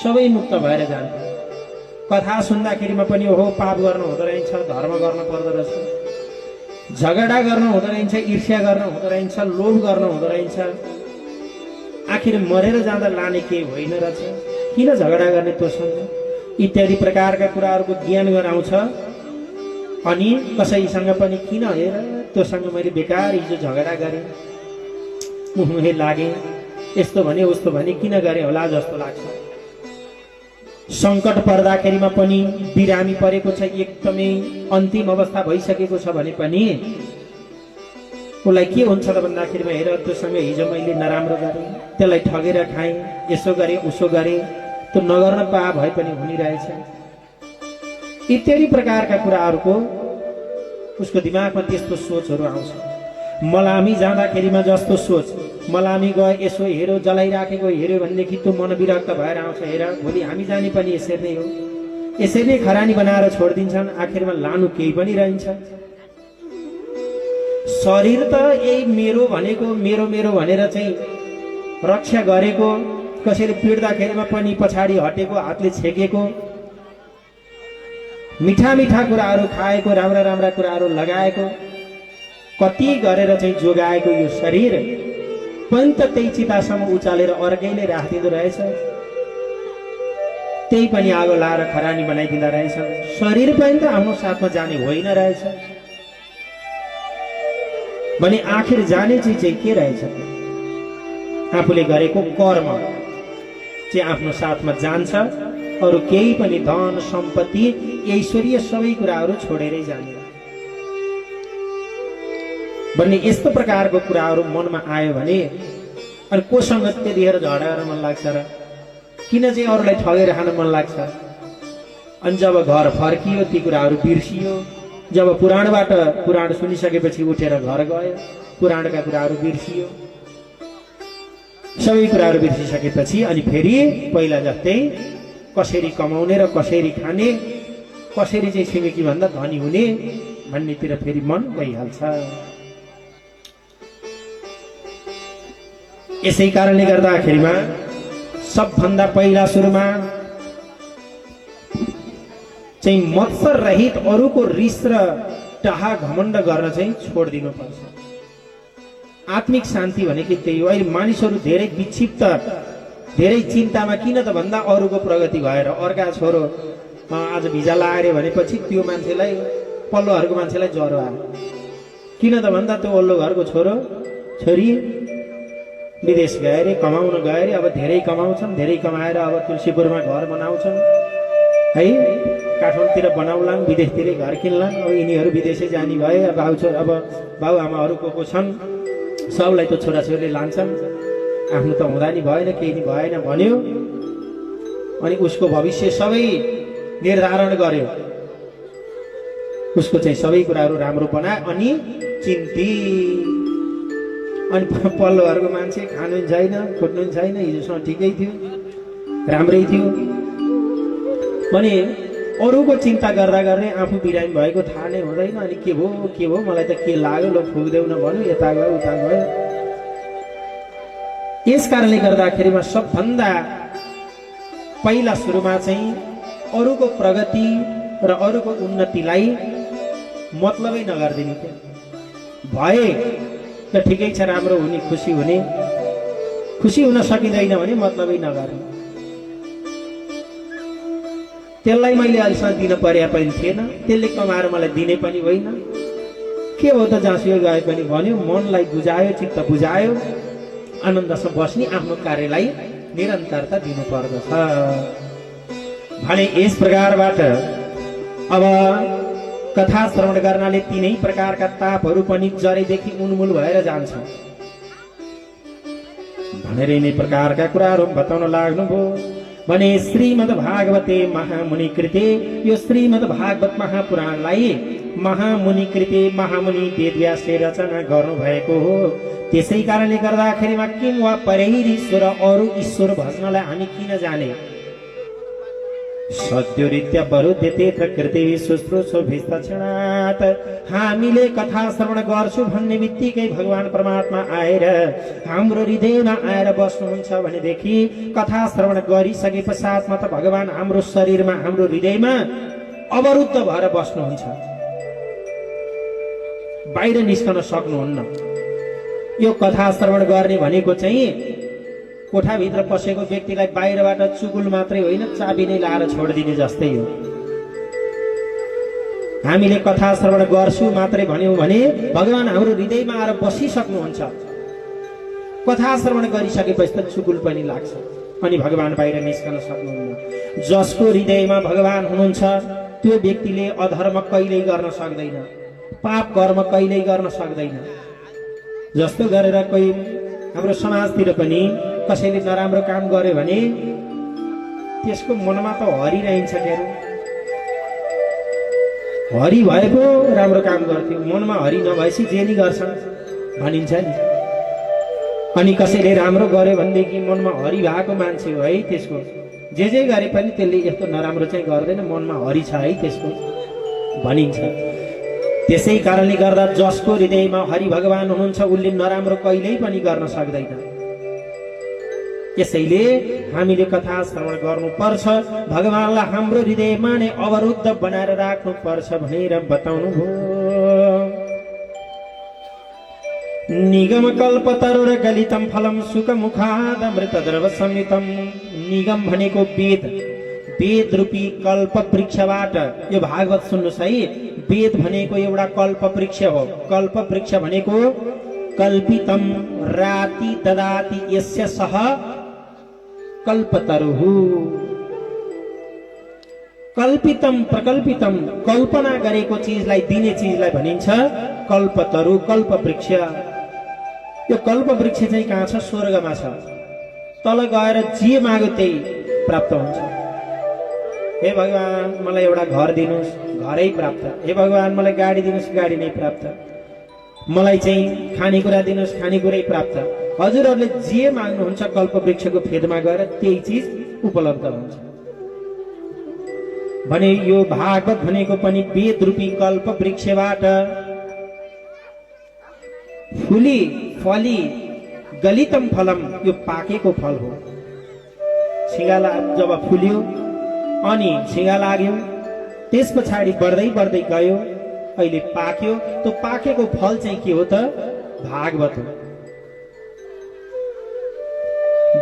सबै मुक्त भएर जान्थ्यो। कथा सुन्दाखेरिमा पनि ओहो पाप गर्नु हुँदो रहेछ, धर्म गर्नु पर्दो रहेछ, झगडा गर्नु हुँदो रहेछ, ईर्ष्या गर्नु हुँदो रहेछ, लोभ गर्नु हुँदो रहेछ। आखिर मरेर जाँदा लाने केही होइन रहेछ, किन झगडा गर्ने तँसँग, इत्यादि प्रकारका कुराहरूको ज्ञान गराउँछ। अनि कसैसँग पनि किन हेर तँसँग मैले बेकार हिजो झगडा गरेँ, मुहे लागे, यस्तो भने उस्तो भने किन गरे होला जस्तो लाग्छ। सङ्कट पर्दाखेरिमा पनि बिरामी परेको छ, एकदमै अन्तिम अवस्था भइसकेको छ भने पनि उसलाई के हुन्छ त भन्दाखेरिमा हेर तँसँग हिजो मैले नराम्रो गरेँ, त्यसलाई ठगेर खाएँ, यसो गरेँ उसो गरेँ, त्यो नगर्न पाए भए पनि हुनिरहेछ। इत्यादि प्रकारका कुराहरूको उसको दिमागमा त्यस्तो सोचहरू आउँछ। मलामी जाँदाखेरिमा जस्तो सोच, मलामी गए यसो हेरो, जलाइराखेको हेऱ्यो भनेदेखि त्यो मनविरक्त भएर आउँछ। हेर भोलि हामी जाने पनि यसरी नै हो, यसरी नै खरानी बनाएर छोडिदिन्छन्। आखिरमा लानु केही पनि रहन्छ। शरीर त यही मेरो भनेको, मेरो मेरो भनेर चाहिँ रक्षा गरेको, कसैले पिट्दाखेरिमा पनि पछाडि हटेको, हातले छेकेको, मिठा मिठा कुराहरू खाएको, राम्रा राम्रा कुराहरू लगाएको, कति गरेर चाहिँ जोगाएको यो शरीर पनि त त्यही चितासम्म उचालेर अर्कैले राखिदिँदो रहेछ, त्यही पनि आगो लाएर खरानी बनाइदिँदो रहेछ। शरीर पनि त आफ्नो साथमा जाने होइन रहेछ भने आखिर जाने चाहिँ के रहेछ? आफूले गरेको कर्म चाहिँ आफ्नो साथमा जान्छ। अरू केही पनि धन सम्पत्ति ऐश्वर्य सबै कुराहरू छोडेरै जाने भन्ने यस्तो प्रकारको कुराहरू मनमा आयो भने अनि कोसँग त्यतिखेर झगडा गर्न मन लाग्छ र? किन चाहिँ अरूलाई ठगेर खान मन लाग्छ? अनि जब घर फर्कियो ती कुराहरू बिर्सियो। जब पुराण सुनिसकेपछि उठेर घर गयो, पुराणका कुराहरू बिर्सियो। सबै कुराहरू बिर्सिसकेपछि अनि फेरि पहिला जस्तै कसरी कमाउने र कसरी खाने, कसरी चाहिँ छिमेकी भन्दा धनी हुने भन्नेतिर फेरि मन गइहाल्छ। यसै कारणले गर्दाखेरिमा सबभन्दा पहिला सुरुमा चाहिँ मत्सर रहित अरूको रिस र टाहा घमण्ड गर्न चाहिँ छोडिदिनु पर्छ। आत्मिक शान्ति भनेको त्यही हो। अहिले मानिसहरू धेरै विक्षिप्त, धेरै चिन्तामा किन त भन्दा अरूको प्रगति भएर। अर्का छोरो आज भिजा लगाएर भनेपछि त्यो मान्छेलाई, पल्लो घरको मान्छेलाई ज्वरो आयो। किन त भन्दा त्यो वल्लो घरको छोरो छोरी विदेश गए अरे, कमाउन गए अरे। अब धेरै कमाउँछन्, धेरै कमाएर अब तुलसीपुरमा घर बनाउँछन् है, काठमाडौँतिर बनाउलान्, विदेशतिरै घर किन्लान्। अब यिनीहरू विदेशै जाने भए। अब बाउ आमाहरू को छन्, सबलाई त छोराछोरीले लान्छन्। आफ्नो त हुँदा नि भएन, केही नि भएन भन्यो। अनि उसको भविष्य सबै निर्धारण गर्यो, उसको चाहिँ सबै कुराहरू राम्रो बनायो। अनि चिन्तित, अनि पल्लोहरूको मान्छे खानु छैन, खोज्नु छैन, हिजोसम्म ठिकै थियो, राम्रै थियो भने अरूको चिन्ता गर्दा गर्दै आफू बिरामी भएको थाहा नै हुँदैन। अनि के भयो मलाई त के लाग्यो, ल फुक्देऊ न भन्यो, यता गयो उता गयो। यस कारणले गर्दाखेरिमा सबभन्दा पहिला सुरुमा चाहिँ अरूको प्रगति र अरूको उन्नतिलाई मतलबै नगर्दिनु थियो। भए त ठिकै छ, राम्रो हुने, खुसी हुने, खुसी हुन सकिँदैन भने मतलबै नगर्नु। त्यसलाई मैले अहिलेसम्म दिन पर्याप्त पनि थिएन, त्यसले कमाएर मलाई दिने पनि होइन। के हो त जहाँसुकै गए पनि भन्यो, मनलाई बुझायो, चित्त बुझायो, आनन्दसँग बस्ने आफ्नो कार्यलाई निरन्तरता दिनु पर्दछ भने यस प्रकारबाट अब कथा श्रवण गर्नाले तीनै प्रकारका तापहरू पनि जरेदेखि उन्मूल भएर जान्छ भनेर यिनै प्रकारका कुराहरू बताउन लाग्नुभयो भने श्रीमद् भागवते महामुनि कृते। यो श्रीमद् भागवत महापुराणलाई महामुनि कृते, महामुनि वेदव्यासले रचना गर्नु भएको हो। त्यसै कारणले गर्दाखेरिमा किम वा परैर ईश्वर, अरू ईश्वर भज्नलाई हामी किन जाने। सद्योरित्या बरुद्यते कृते शुश्रूषोभिस्तक्षणात्। हामीले कथा श्रवण गर्छु भन्ने बित्तिकै भगवान परमात्मा आएर हाम्रो हृदयमा आएर बस्नुहुन्छ भनेदेखि कथा श्रवण गरिसके पश्चात मात्र भगवान हाम्रो शरीरमा, हाम्रो हृदयमा अवरुद्ध भएर बस्नुहुन्छ, बाहिर निस्कन सक्नुहुन्न। यो कथा श्रवण गर्ने भनेको चाहिँ कोठाभित्र पसेको व्यक्तिलाई बाहिरबाट चुगुल मात्रै होइन, चाबी नै लाएर छोडिदिने जस्तै हो। हामीले कथा श्रवण गर्छु मात्रै भन्यौं भने भगवान हाम्रो हृदयमा आएर बसिसक्नुहुन्छ। कथा श्रवण गरिसकेपछि त चुगुल पनि लाग्छ अनि भगवान बाहिर निस्कन सक्नुहुन्न। जसको हृदयमा भगवान हुनुहुन्छ त्यो व्यक्तिले अधर्म कहिल्यै गर्न सक्दैन, पाप कर्म कहिल्यै गर्न सक्दैन। जस्तो गरेर कोही हाम्रो समाजतिर पनि कसैले नराम्रो काम गर्यो भने त्यसको मनमा त हरि रहन्छ के अरे, हरि भएको राम्रो काम गर्थ्यो, मनमा हरि नभएपछि जे नि गर्छन् भनिन्छ नि। अनि कसैले राम्रो गर्यो भनेदेखि मनमा हरि भएको मान्छे हो है, त्यसको जे गरे पनि त्यसले यस्तो नराम्रो चाहिँ गर्दैन, मनमा हरि छ है त्यसको भनिन्छ। त्यसै कारणले गर्दा जसको हृदयमा हरि भगवान हुनुहुन्छ उसले नराम्रो कहिल्यै पनि गर्न सक्दैन। यसैले हामीले कथा श्रवण गर्नुपर्छ, भगवानलाई हाम्रो हृदयमा नै अवरुद्ध बनाएर राख्नुपर्छ भनेर बताउनु भयो। निगम कल्पतरुर गलितम फलम सुख मुखाद अमृत द्रव संयुतम। निगम भनेको वेद, वेद रूपी कल्प वृक्षबाट, यो भागवत सुन्नुहोस् है, वेद भनेको एउटा कल्प वृक्ष हो। कल्प वृक्ष भनेको कल्पितम राति ददाति यस्य सह कल्पतरुः। कल्पितम प्रकल्पितम, कल्पना गरेको चिजलाई दिने चिजलाई भनिन्छ कल्पतरु, कल्प वृक्ष। यो कल्प वृक्ष चाहिँ कहाँ छ? स्वर्गमा छ। तल गएर जे माग्यो त्यही प्राप्त हुन्छ। हे भगवान मलाई एउटा घर दिनुहोस्, घरै प्राप्त। हे भगवान मलाई गाडी दिनुहोस्, गाडी नै प्राप्त। मलाई चाहिँ खानेकुरा दिनुहोस्, खानेकुरै प्राप्त। हजुरहरूले जे माग्नुहुन्छ कल्प वृक्षको फेदमा गएर त्यही चिज उपलब्ध हुन्छ भने यो भागवत भनेको पनि वेद रूपी कल्प वृक्षबाट फुली फली गलितम फलम, यो पाकेको फल हो। सिंगाला जब फुल्यो अनि सिंगा लाग्यो, त्यस पछाडि बढ्दै बढ्दै गयो, अहिले पाक्यो। त्यो पाकेको फल चाहिँ के हो त? भागवत हो।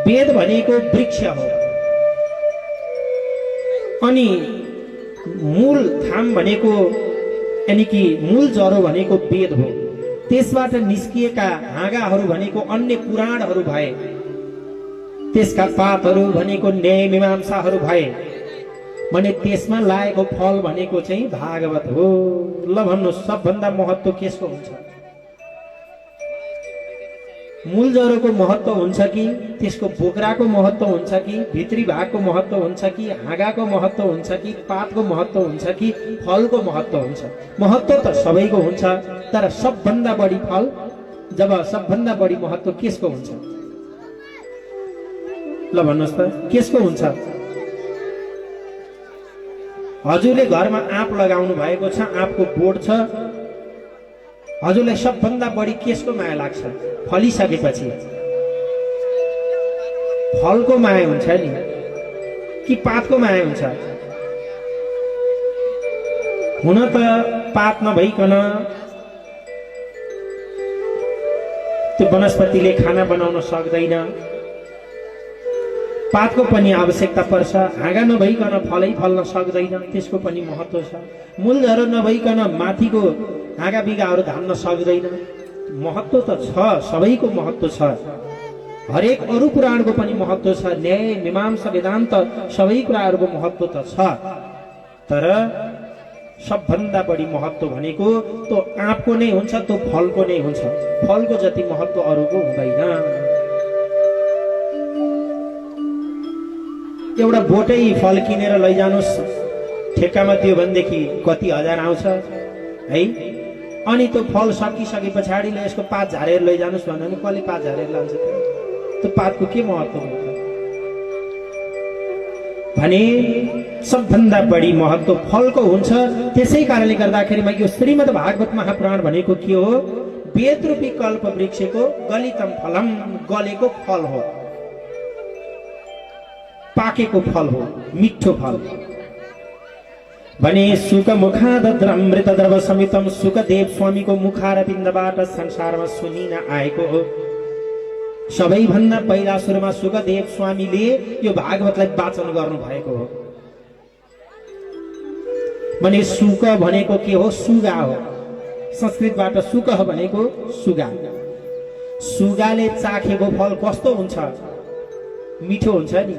वेद भनेको वृक्ष हो अनि मूल थाम भनेको यानी कि मूल जरो भनेको वेद हो। त्यसबाट निस्किएका हाँगाहरू भनेको अन्य पुराणहरू भए, त्यसका पातहरू भनेको न्याय मीमांसाहरू भए, भने त्यसमा लागेको फल भनेको चाहिँ भागवत हो। ल भन्नु, सबभन्दा महत्त्व केसको हुन्छ? मूल जरोको महत्त्व हुन्छ कि त्यसको बोक्राको महत्त्व हुन्छ कि भित्री भागको महत्त्व हुन्छ कि हाँगाको महत्त्व हुन्छ कि पातको महत्त्व हुन्छ कि फलको महत्त्व हुन्छ? महत्त्व त सबैको हुन्छ, तर सबभन्दा बढी फल जब सबभन्दा बढी महत्त्व केसको हुन्छ? ल भन्नुहोस् त, केसको हुन्छ? हजुरले घरमा आँप लगाउनु भएको छ, आँपको बोट छ, हजुरलाई सबभन्दा बढी केसको माया लाग्छ? फलिसकेपछि फलको माया हुन्छ नि कि पातको माया हुन्छ? हुन त पात नभइकन त्यो वनस्पतिले खाना बनाउन सक्दैन, पातको पनि आवश्यकता पर्छ। हाँगा नभइकन फलै फल्न सक्दैन, त्यसको पनि महत्त्व छ। मूल जरो नभइकन माथिको हाँगा बिगाहरू धान्न सक्दैन। महत्त्व त छ, सबैको महत्त्व छ। हरेक अरू पुराणको पनि महत्त्व छ, न्याय मीमांसा वेदान्त सबै कुराहरूको महत्त्व त छ, तर सबभन्दा बढी महत्त्व भनेको त्यो आँपको नै हुन्छ, त्यो फलको नै हुन्छ। फलको जति महत्त्व अरूको हुँदैन। एउटा बोटै फल किनेर लैजानुस्, ठेक्कामा दियो भनेदेखि कति हजार आउँछ है। अनि त्यो फल सकिसके पछाडिले यसको पात झारेर लैजानुस् भन्यो भने कसले पात झारेर लान्छ? त्यो पातको के महत्त्व हुन्छ भने सबभन्दा बढी महत्त्व फलको हुन्छ। त्यसै कारणले गर्दाखेरिमा यो श्रीमद् भागवत महापुराण भनेको के हो? वेद रूपी कल्प वृक्षको गलितम फलम, गलेको फल हो, पाकेको फल हो, मिठो फल। भने सुक मुखादद्रमृत द्रव समितम सुकदेव स्वामीको मुखार बिन्दबाट संसारमा सुनिन आएको हो। सबैभन्दा पहिला सुरुमा सुकदेव स्वामीले यो भागवतलाई वाचन गर्नु भएको हो। भने सुक भनेको के हो? सुगा हो। संस्कृतबाट सुक भनेको सुगा। सुगाले चाखेको फल कस्तो हुन्छ? मिठो हुन्छ नि।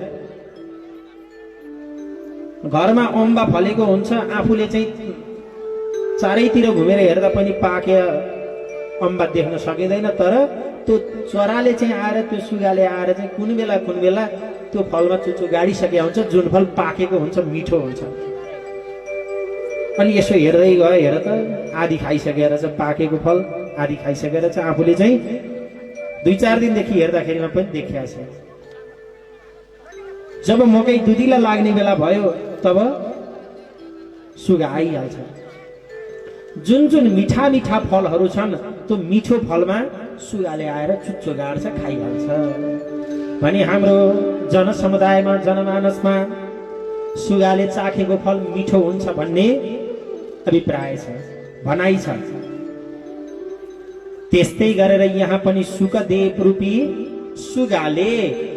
घरमा अम्बा फलेको हुन्छ, आफूले चाहिँ चारैतिर घुमेर हेर्दा पनि पाके अम्बा देख्न सकिँदैन, तर त्यो चराले चाहिँ आएर, त्यो सुगाले आएर चाहिँ कुन बेला त्यो फलमा चुच्चो गाडिसकेको हुन्छ, जुन फल पाकेको हुन्छ, मिठो हुन्छ। अनि यसो हेर्दै गयो, हेर त आधी खाइसकेर चाहिँ पाकेको फल आधी खाइसकेर चाहिँ आफूले चाहिँ 2-4 दिनदेखि हेर्दाखेरिमा पनि देखिया छ। जब मकै दुधिला लाग्ने बेला भयो तब सुगा आइहाल्छ। जुन जुन मिठा मिठा फलहरू छन् त्यो मिठो फलमा सुगाले आएर चुच्चो गाड्छ, खाइहाल्छ। भने हाम्रो जनसमुदायमा, जनमानसमा सुगाले चाखेको फल मिठो हुन्छ भन्ने अभिप्राय छ, भनाइ छ। त्यस्तै गरेर यहाँ पनि सुकदेव रूपी सुगाले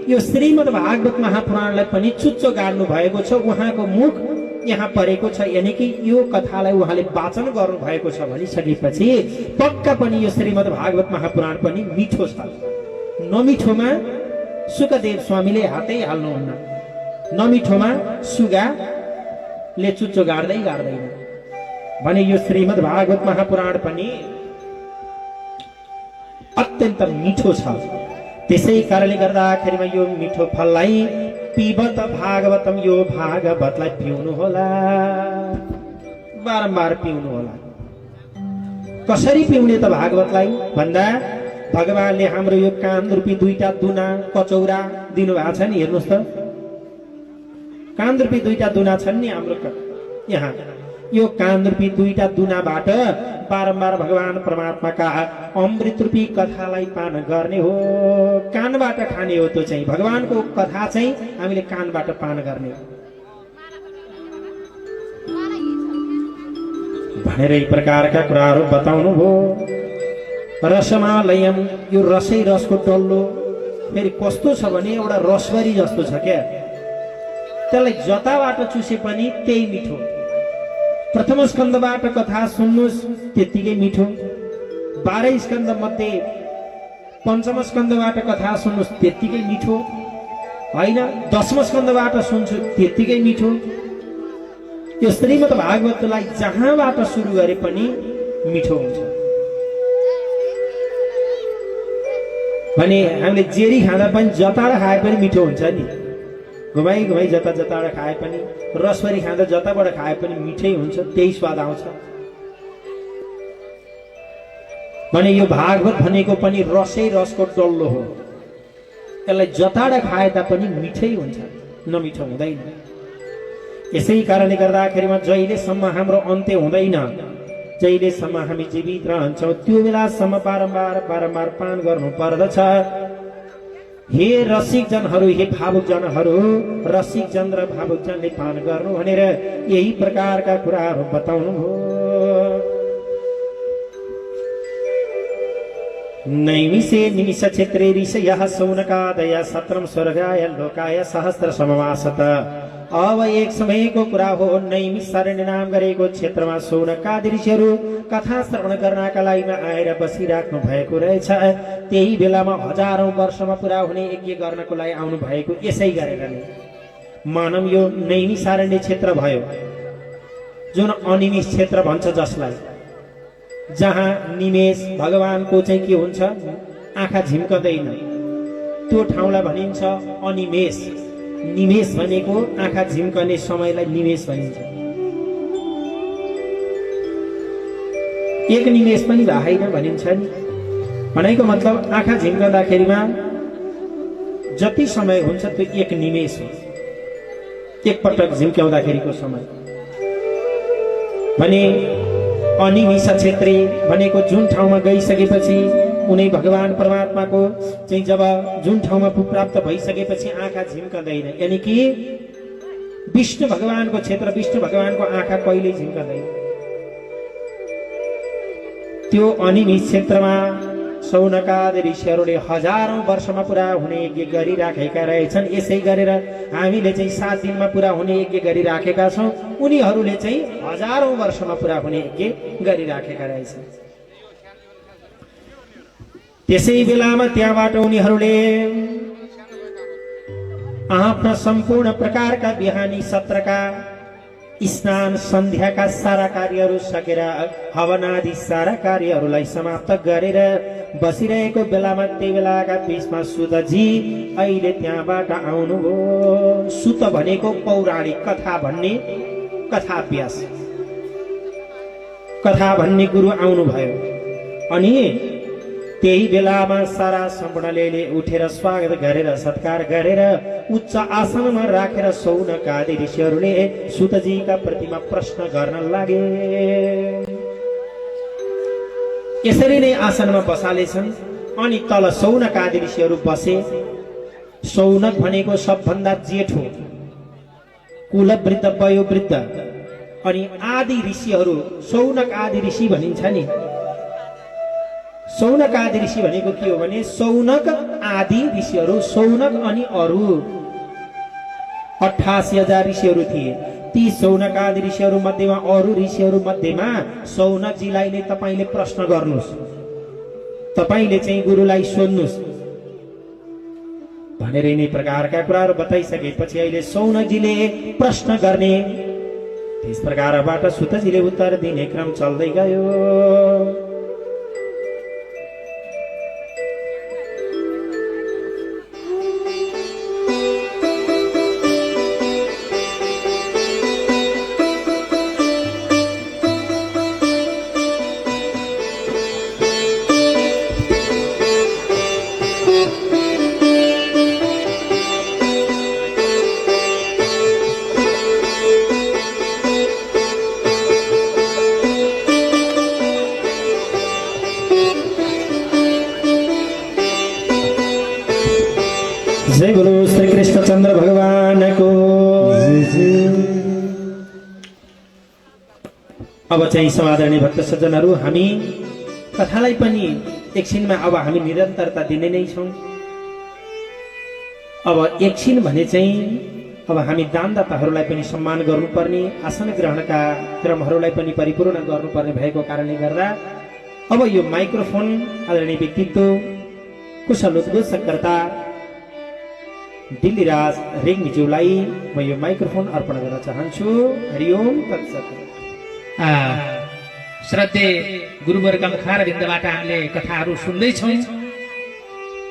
यो श्रीमद् भागवत महापुराणलाई पनि चुच्चो गाड्नु भएको छ। उहाँको मुख यहाँ परेको छ, यानी कि यो कथालाई उहाँले वाचन गर्नु भएको छ भनिसकेपछि पक्का पनि यो श्रीमद् भागवत महापुराण पनि मिठो छ। नमिठोमा सुकदेव स्वामीले हातै हाल्नुहुन्न, नमिठोमा सुगाले चुच्चो गाड्दै गाड्दैन। भने यो श्रीमद् भागवत महापुराण पनि अत्यन्त मिठो छ। त्यसै कारणले गर्दाखेरिमा यो मिठो फललाई पिबत भागवतम, यो भागवतलाई पिउनु होला, बारम्बार पिउनु होला। कसरी पिउने त भागवतलाई भन्दा भगवानले हाम्रो यो कान रूपी 2टा दुना कचौरा दिनुभएको छ नि। हेर्नुहोस् त, कान रूपी 2टा दुना छन् नि हाम्रो यहाँ। यो कान रूपी दुईटा दुनाबाट बारम्बार भगवान परमात्माका अमृत रूपी कथालाई पान गर्ने हो। कानबाट खाने हो त्यो चाहिँ, भगवानको कथा चाहिँ हामीले कानबाट पान गर्ने हो भनेर यी प्रकारका कुराहरू बताउनु भयो। रसमालयम, यो रसै रसको डल्लो फेरि कस्तो छ भने एउटा रसभरी जस्तो छ क्या, त्यसलाई जताबाट चुसे पनि त्यही मिठो। प्रथम स्कन्धबाट कथा सुन्नुहोस् त्यत्तिकै मिठो, 12 स्कन्ध मध्ये पञ्चम स्कन्धबाट कथा सुन्नुहोस् त्यत्तिकै मिठो होइन, 10औं स्कन्धबाट सुन्छु त्यत्तिकै मिठो। यो श्रीमद् भागवतलाई जहाँबाट सुरु गरे पनि मिठो हुन्छ भने हामीले जेरी खाँदा पनि जताबाट खाए पनि मिठो हुन्छ नि, घुमाइ घुमाइ जता जताबाट खाए पनि, रसभरी खाँदा जताबाट खाए पनि मिठै हुन्छ, त्यही स्वाद आउँछ भने यो भागवत भनेको पनि रसै रसको डल्लो हो। यसलाई जताबाट खाए तापनि मिठै हुन्छ, नमिठो हुँदैन। यसै कारणले गर्दाखेरिमा जहिलेसम्म हाम्रो अन्त्य हुँदैन, जहिलेसम्म हामी जीवित रहन्छौँ त्यो बेलासम्म बारम्बार बारम्बार पान गर्नु पर्दछ। हे रसिक जनहरू, हे भावुक जनहरू, रसिक जन र भावुक जनले पान गर्नु भनेर यही प्रकारका कुराहरू बताउनु भयो। नैमिषे निमिष क्षेत्रे ऋषयः शौनकादय सत्रम स्वर्गाय लोकाय सहस्र समवासत। अब एक समयको कुरा हो, नैमिषारण्य नाम गरेको क्षेत्रमा शौनकादि ऋषिहरू कथा श्रवण गर्नका लागि आएर बसिराख्नु भएको रहेछ। त्यही बेलामा हजारौं वर्षमा पुरा हुने यज्ञ गर्नको लागि आउनु भएको यसै गरेर नै मानव यो नैमिषारण्य क्षेत्र भयो, जुन अनिमिष क्षेत्र भन्छ जसलाई, जहाँ निमेष भगवानको चाहिँ के हुन्छ, आँखा झिम्कदैन, त्यो ठाउँलाई भनिन्छ अनिमेष। निमेष भनेको आँखा झिम्कने समयलाई निमेष भनिन्छ। एक निमेष पनि भएन भनिन्छ नि, भनेको मतलब आँखा झिम्कँदाखेरिमा जति समय हुन्छ त्यो एक निमेष हो, एकपटक झिम्क्याउँदाखेरिको समय भने। अनिमिष क्षेत्री भनेको जुन ठाउँमा गइसकेपछि उनी भगवान परमात्माको चाहिँ जब जुन ठाउँमा प्राप्त भइसकेपछि आँखा झिम्कँदैन, यानी कि विष्णु भगवानको क्षेत्र, विष्णु भगवानको आँखा कहिल्यै झिम्कँदैन। त्यो अनिमिष क्षेत्रमा शौनकादि ऋषिहरूले हजारौं वर्षमा पुरा हुने यज्ञ गरिराखेका रहेछन्। यसै गरेर हामीले चाहिँ 7 दिनमा पुरा हुने यज्ञ गरिराखेका छौँ, उनीहरूले चाहिँ हजारौं वर्षमा पुरा हुने यज्ञ गरिराखेका रहेछन्। त्यसै बेलामा त्यहाँबाट उनीहरूले आफ्ना सम्पूर्ण प्रकारका बिहानी सत्रका स्नान सन्ध्याका सारा कार्यहरू सकेर हवनादि सारा कार्यहरूलाई समाप्त गरेर बसिरहेको बेलामा त्यही बेलाका बीचमा सुतजी अहिले त्यहाँबाट आउनुभयो। सुत भनेको पौराणिक कथा भन्ने, कथा अभ्यास कथा भन्ने गुरु आउनुभयो। अनि त्यही बेलामा सारा सम्पूर्णले उठेर स्वागत गरेर सत्कार गरेर उच्च आसनमा राखेर शौनकादि ऋषिहरूले सुतजीका प्रतिमा प्रश्न गर्न लागे। यसरी नै आसनमा बसालेछन्। अनि तल शौनकादि ऋषिहरू बसे। शौनक भनेको सबभन्दा जेठो कुलवृद्ध वयोवृद्ध। अनि आदि ऋषिहरू शौनक आदि ऋषि भनिन्छ नि। शौनक आदि ऋषि भनेको के हो भने शौनक आदि ऋषिहरू, शौनक अनि अरू 88,000 ऋषिहरू थिए। ती शौनक आदि ऋषिहरू मध्येमा अरू ऋषिहरू मध्येमा शौनकजीलाई नै तपाईले प्रश्न गर्नुस्, तपाईले चाहिँ गुरुलाई सोध्नुस् भनेर यिनै प्रकारका कुराहरू बताइसकेपछि अहिले शौनकजीले प्रश्न गर्ने। त्यस प्रकारबाट सुतजीले उत्तर दिने क्रम चल्दै गयो। अब चाहिँ समादरणीय भक्त सज्जनहरू, हामी कथालाई पनि एकछिनमा अब हामी निरन्तरता दिने नै छौँ। अब एकछिन भने चाहिँ अब हामी दानदाताहरूलाई पनि सम्मान गर्नुपर्ने, आसन ग्रहणका क्रमहरूलाई पनि परिपूर्ण गर्नुपर्ने भएको कारणले गर्दा अब यो माइक्रोफोन आदरणीय व्यक्तित्व कुशल उद्घोषकर्ता दिल्लीराज रेग्मीज्यूलाई म यो माइक्रोफोन अर्पण गर्न चाहन्छु। हरिओम तत्सत। श्रद्धे गुरुवर्ग मुखारविन्दबाट हामीले कथाहरू सुन्दैछौँ,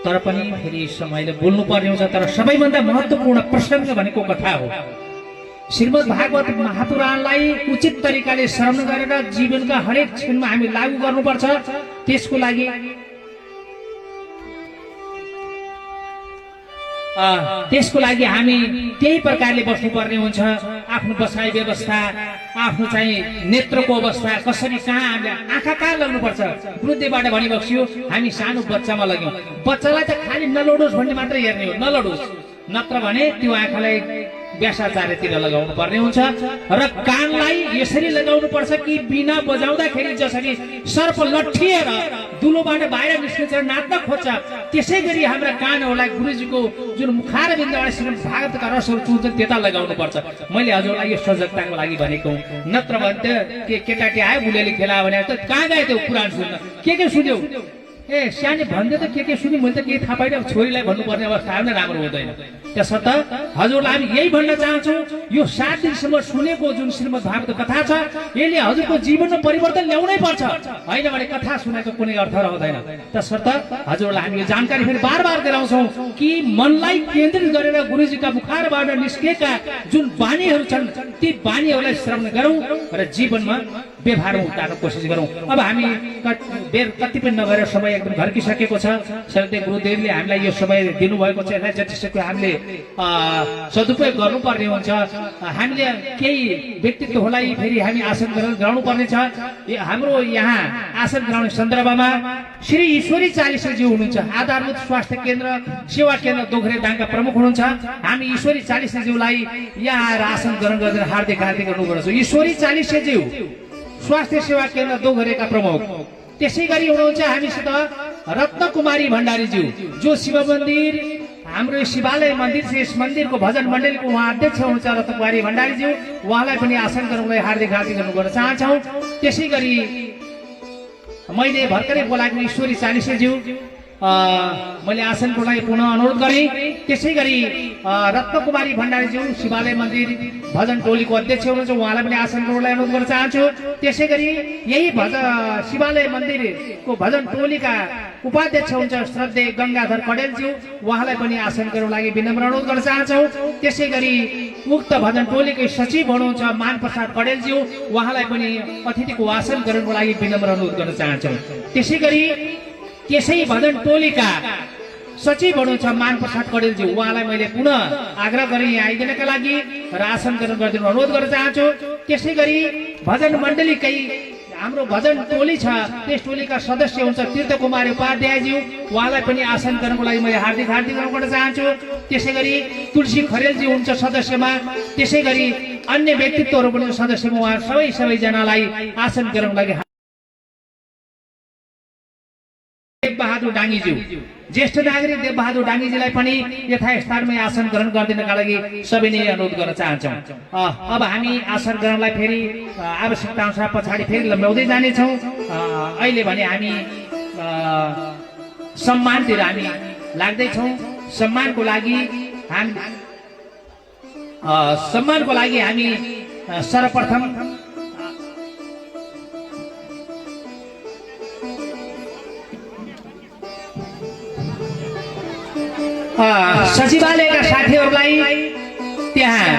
तर पनि फेरि समयले बोल्नु पर्ने हुन्छ। तर सबैभन्दा महत्त्वपूर्ण प्रसङ्ग भनेको कथा हो। श्रीमद् भागवत महापुराणलाई उचित तरिकाले श्रवण गरेर जीवनका हरेक क्षणमा हामी लागू गर्नुपर्छ। त्यसको लागि हामी त्यही प्रकारले बस्नुपर्ने हुन्छ। आफ्नो बसाइ व्यवस्था, आफ्नो चाहिँ नेत्रको अवस्था कसरी, कहाँ हामीले आँखा कहाँ लाग्नुपर्छ। वृद्धिबाट भनिबक्सियो हामी सानो बच्चामा लाग्यौँ। बच्चालाई त खालि नलडोस् भन्ने मात्रै हेर्ने हो, नलडोस्, नत्र भने त्यो आँखालाई व्यासाचार्यतिर लगाउनु पर्ने हुन्छ। र कानलाई यसरी लगाउनु पर्छ कि बिना बजाउँदाखेरि जसरी सर्प लट्ठिएर दुलोबाट बाहिर निस्किन्छ, नाच्न खोज्छ, त्यसै गरी हाम्रा कानहरूलाई गुरुजीको जुन मुखारविन्दबाट श्रीमद् भागवतका रसहरू चुन्छन् त्यता लगाउनु पर्छ। मैले हजुरलाई यो सजगताको लागि भनेको हुँ। नत्र भने त के केटाटी आयो बुलेली खेला भने त कहाँ गयो त्यो कुरान सुन्न, के सुन्यौ? ए सानो भन्दै त के सुन्यो, मैले त केही थाहा पाइनँ। छोरीलाई भन्नुपर्ने अवस्था नै राम्रो हुँदैन। त्यसर्थ हजुरलाई हामी यही भन्न चाहन्छौँ, यो 7 दिनसम्म सुनेको जुन श्रीमद् भागवत कथा छ यसले हजुरको जीवनमा परिवर्तन ल्याउनै पर्छ, होइन भने कथा सुनेको कुनै अर्थ रहँदैन। त्यसर्थ हजुरलाई हामी यो जानकारी फेरि बार बार दिलाउँछौँ कि मनलाई केन्द्रित गरेर गुरुजीका मुखारबाट निस्केका जुन बानीहरू छन् ती बानीहरूलाई श्रवण गरौँ र जीवनमा व्यवहारमा उतार्न कोसिस गरौँ। अब हामी बेर कति पनि नगरेर समय एकदम घर्किसकेको छ। श्रद्धेय गुरुदेवले हामीलाई यो समय दिनुभएको छ, यसलाई जतिसक्यो हामीले सदुपयोग गर्नुपर्ने हुन्छ। हामीले केही व्यक्तित्वहरूलाई फेरि हामी आसन ग्रहण गराउनुपर्ने छ। हाम्रो यहाँ आसन ग्रहण सन्दर्भमा श्री ईश्वरी चालिसेज्यू हुनुहुन्छ, आधारभूत स्वास्थ्य केन्द्र सेवा केन्द्र दोघरे दाङका प्रमुख हुनुहुन्छ। हामी ईश्वरी चालिसेज्यूलाई यहाँ आएर आसन ग्रहण गरेर हार्दिक हार्दिक अनुरोध गर्छौँ। ईश्वरी चालिसेज्यू स्वास्थ्य सेवा केन्द्र दोघरेका प्रमुख। त्यसै गरी हुनुहुन्छ हामीसित रत्नकुमारी भण्डारीज्यू, जो शिव मन्दिर हाम्रो शिवालय मन्दिर छ, यस मन्दिरको भजन मण्डलीको उहाँ अध्यक्ष हुनुहुन्छ रत्नकुमारी भण्डारीज्यू। उहाँलाई पनि आसन गर्नलाई हार्दिक हार्दिक अनुरोध गर्न चाहन्छौँ। त्यसै गरी मैले भर्खरै बोलाएको ईश्वरी चालिसेज्यू मैले आसनको लागि पुनः अनुरोध गरेँ। त्यसै गरी रत्नकुमारी भण्डारीज्यू शिवालय मन्दिर भजन टोलीको अध्यक्ष हुनुहुन्छ, उहाँलाई पनि आसन गर्नलाई अनुरोध गर्न चाहन्छु। त्यसै गरी यही शिवालय मन्दिरको भजन टोलीका उपाध्यक्ष हुन्छ श्रद्धेय गङ्गाधर कडेलज्यू, उहाँलाई पनि आसन गर्नको लागि विनम्र अनुरोध गर्न चाहन्छौँ। त्यसै गरी उक्त भजन टोलीकै सचिव हुनुहुन्छ मानप्रसाद कडेलज्यू, उहाँलाई पनि अतिथिको आसन गर्नको लागि विनम्र अनुरोध गर्न चाहन्छौँ। त्यसै गरी त्यसै भजन टोलीका सचिव हुनुहुन्छ मानप्रसाद कडेलज्यू, उहाँलाई मैले पुनः आग्रह गरेँ यहाँ आइदिनका लागि र आसन ग्रहण गरिदिनु अनुरोध गर्न चाहन्छु। त्यसै गरी भजन मण्डलीकै हाम्रो भजन टोली छ, त्यस टोलीका सदस्य हुन्छ तीर्थ कुमार उपाध्यायज्यू, उहाँलाई पनि आसन गर्नको लागि मैले हार्दिक हार्दिक अनुरोध गर्न चाहन्छु। त्यसै गरी तुलसी खरेलजी हुन्छ सदस्यमा, त्यसै गरी अन्य व्यक्तित्वहरू पनि सदस्यमा, उहाँ सबैजनालाई आसन गर्नको लागि देवबहादुर डाङ्गीज्यू, ज्येष्ठ नागरिक देवबहादुर डाङ्गीजीलाई पनि यथास्थानमै आसन ग्रहण गरिदिनका लागि सबै नै अनुरोध गर्न चाहन्छौँ। अब हामी आसन ग्रहणलाई फेरि आवश्यकता अनुसार पछाडि फेरि लम्ब्याउँदै जानेछौँ। अहिले भने हामी सम्मानतिर हामी लाग्दैछौँ। सम्मानको लागि हामी सर्वप्रथम सचिवालयका साथीहरूलाई, त्यहाँ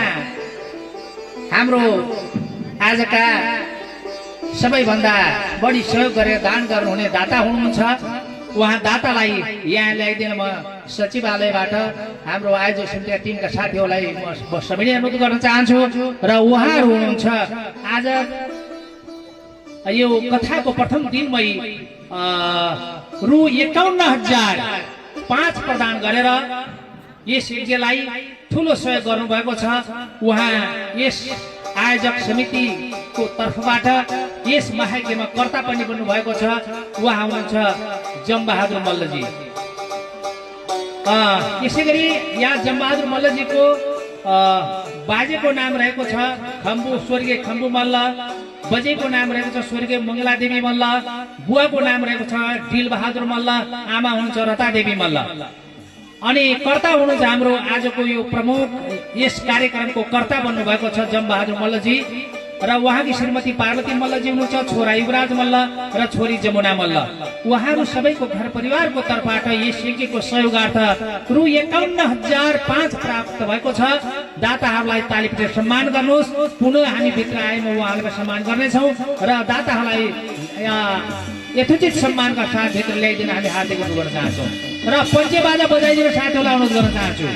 हाम्रो आजका सबैभन्दा बढी सहयोग गरेर दान गर्नुहुने दाता हुनुहुन्छ, उहाँ दातालाई यहाँ ल्याइदिन म सचिवालयबाट हाम्रो आयोजक समितिका टिमका साथीहरूलाई म सबैले अनुरोध गर्न चाहन्छु। र उहाँहरू हुनुहुन्छ आज यो कथाको प्रथम दिनमै रु 51,005 प्रदान गरेर यस यज्ञलाई ठुलो सहयोग गर्नुभएको छ। उहाँ यस आयोजक समितिको तर्फबाट यस महायज्ञमा कर्ता पनि बन्नुभएको छ। उहाँ हुनुहुन्छ जमबहादुर मल्लजी। यसै गरी यहाँ जमबहादुर मल्लजीको बाजेको नाम रहेको छ स्वर्गीय खम्बु मल्ल, बजेको नाम रहेको छ स्वर्गीय मङ्गला देवी मल्ल, बुवाको नाम रहेको छ डिल बहादुर मल्ल, आमा हुनुहुन्छ रता देवी मल्ल। अनि कर्ता हुनुहुन्छ हाम्रो आजको यो प्रमुख यस कार्यक्रमको कर्ता बन्नुभएको छ जमबहादुर मल्लजी र उहाँकी श्रीमती पार्वती मल्लजी हुनुहुन्छ, छोरा युवराज मल्ल र छोरी जमुना मल्ल। उहाँहरू सबैको घर परिवारको तर्फबाट यस यज्ञको सहयोगार्थ रु 51,005 प्राप्त भएको छ। दाताहरूलाई ताली पिटेर सम्मान गर्नुहोस्। पुनः हामी भित्र आएमा उहाँहरूलाई सम्मान गर्नेछौँ र दाताहरूलाई यथोचित सम्मानका साथ भित्र ल्याइदिन हामी हार्दिक अनुरोध गर्न चाहन्छौँ र पञ्चे बाजा बजाइदिन साथीहरूलाई अनुरोध गर्न चाहन्छु।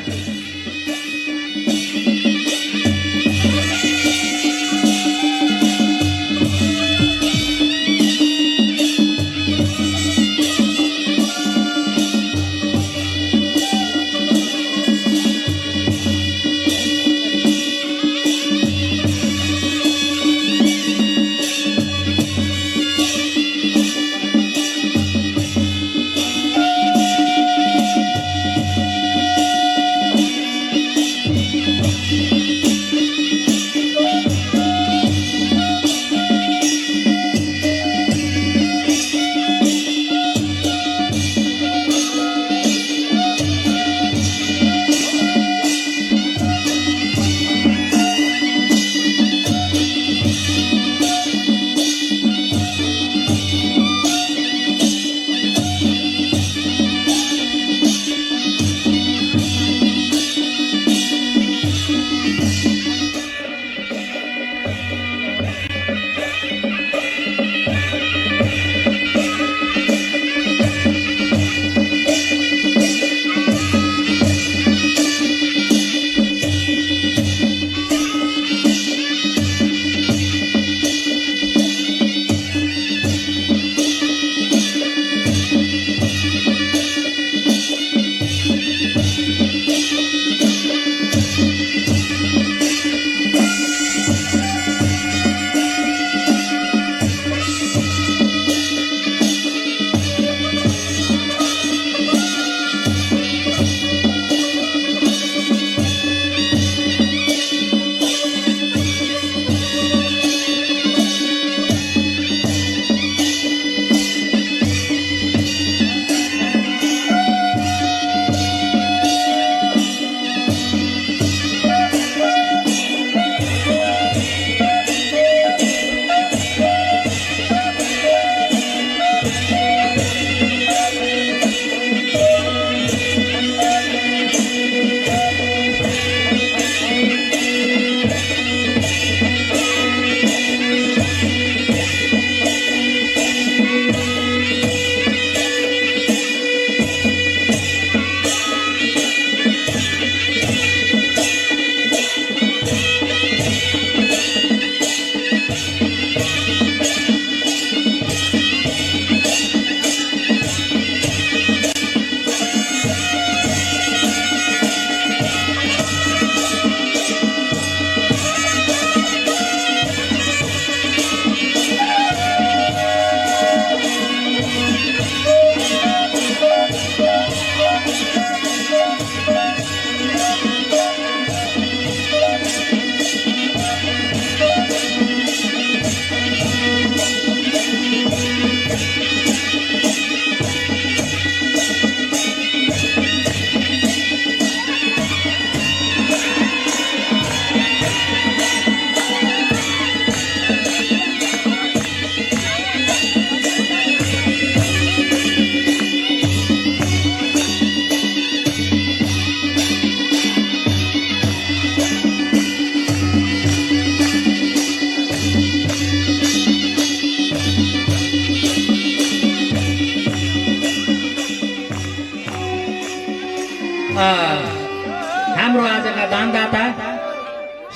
हाम्रो आजका दानदाता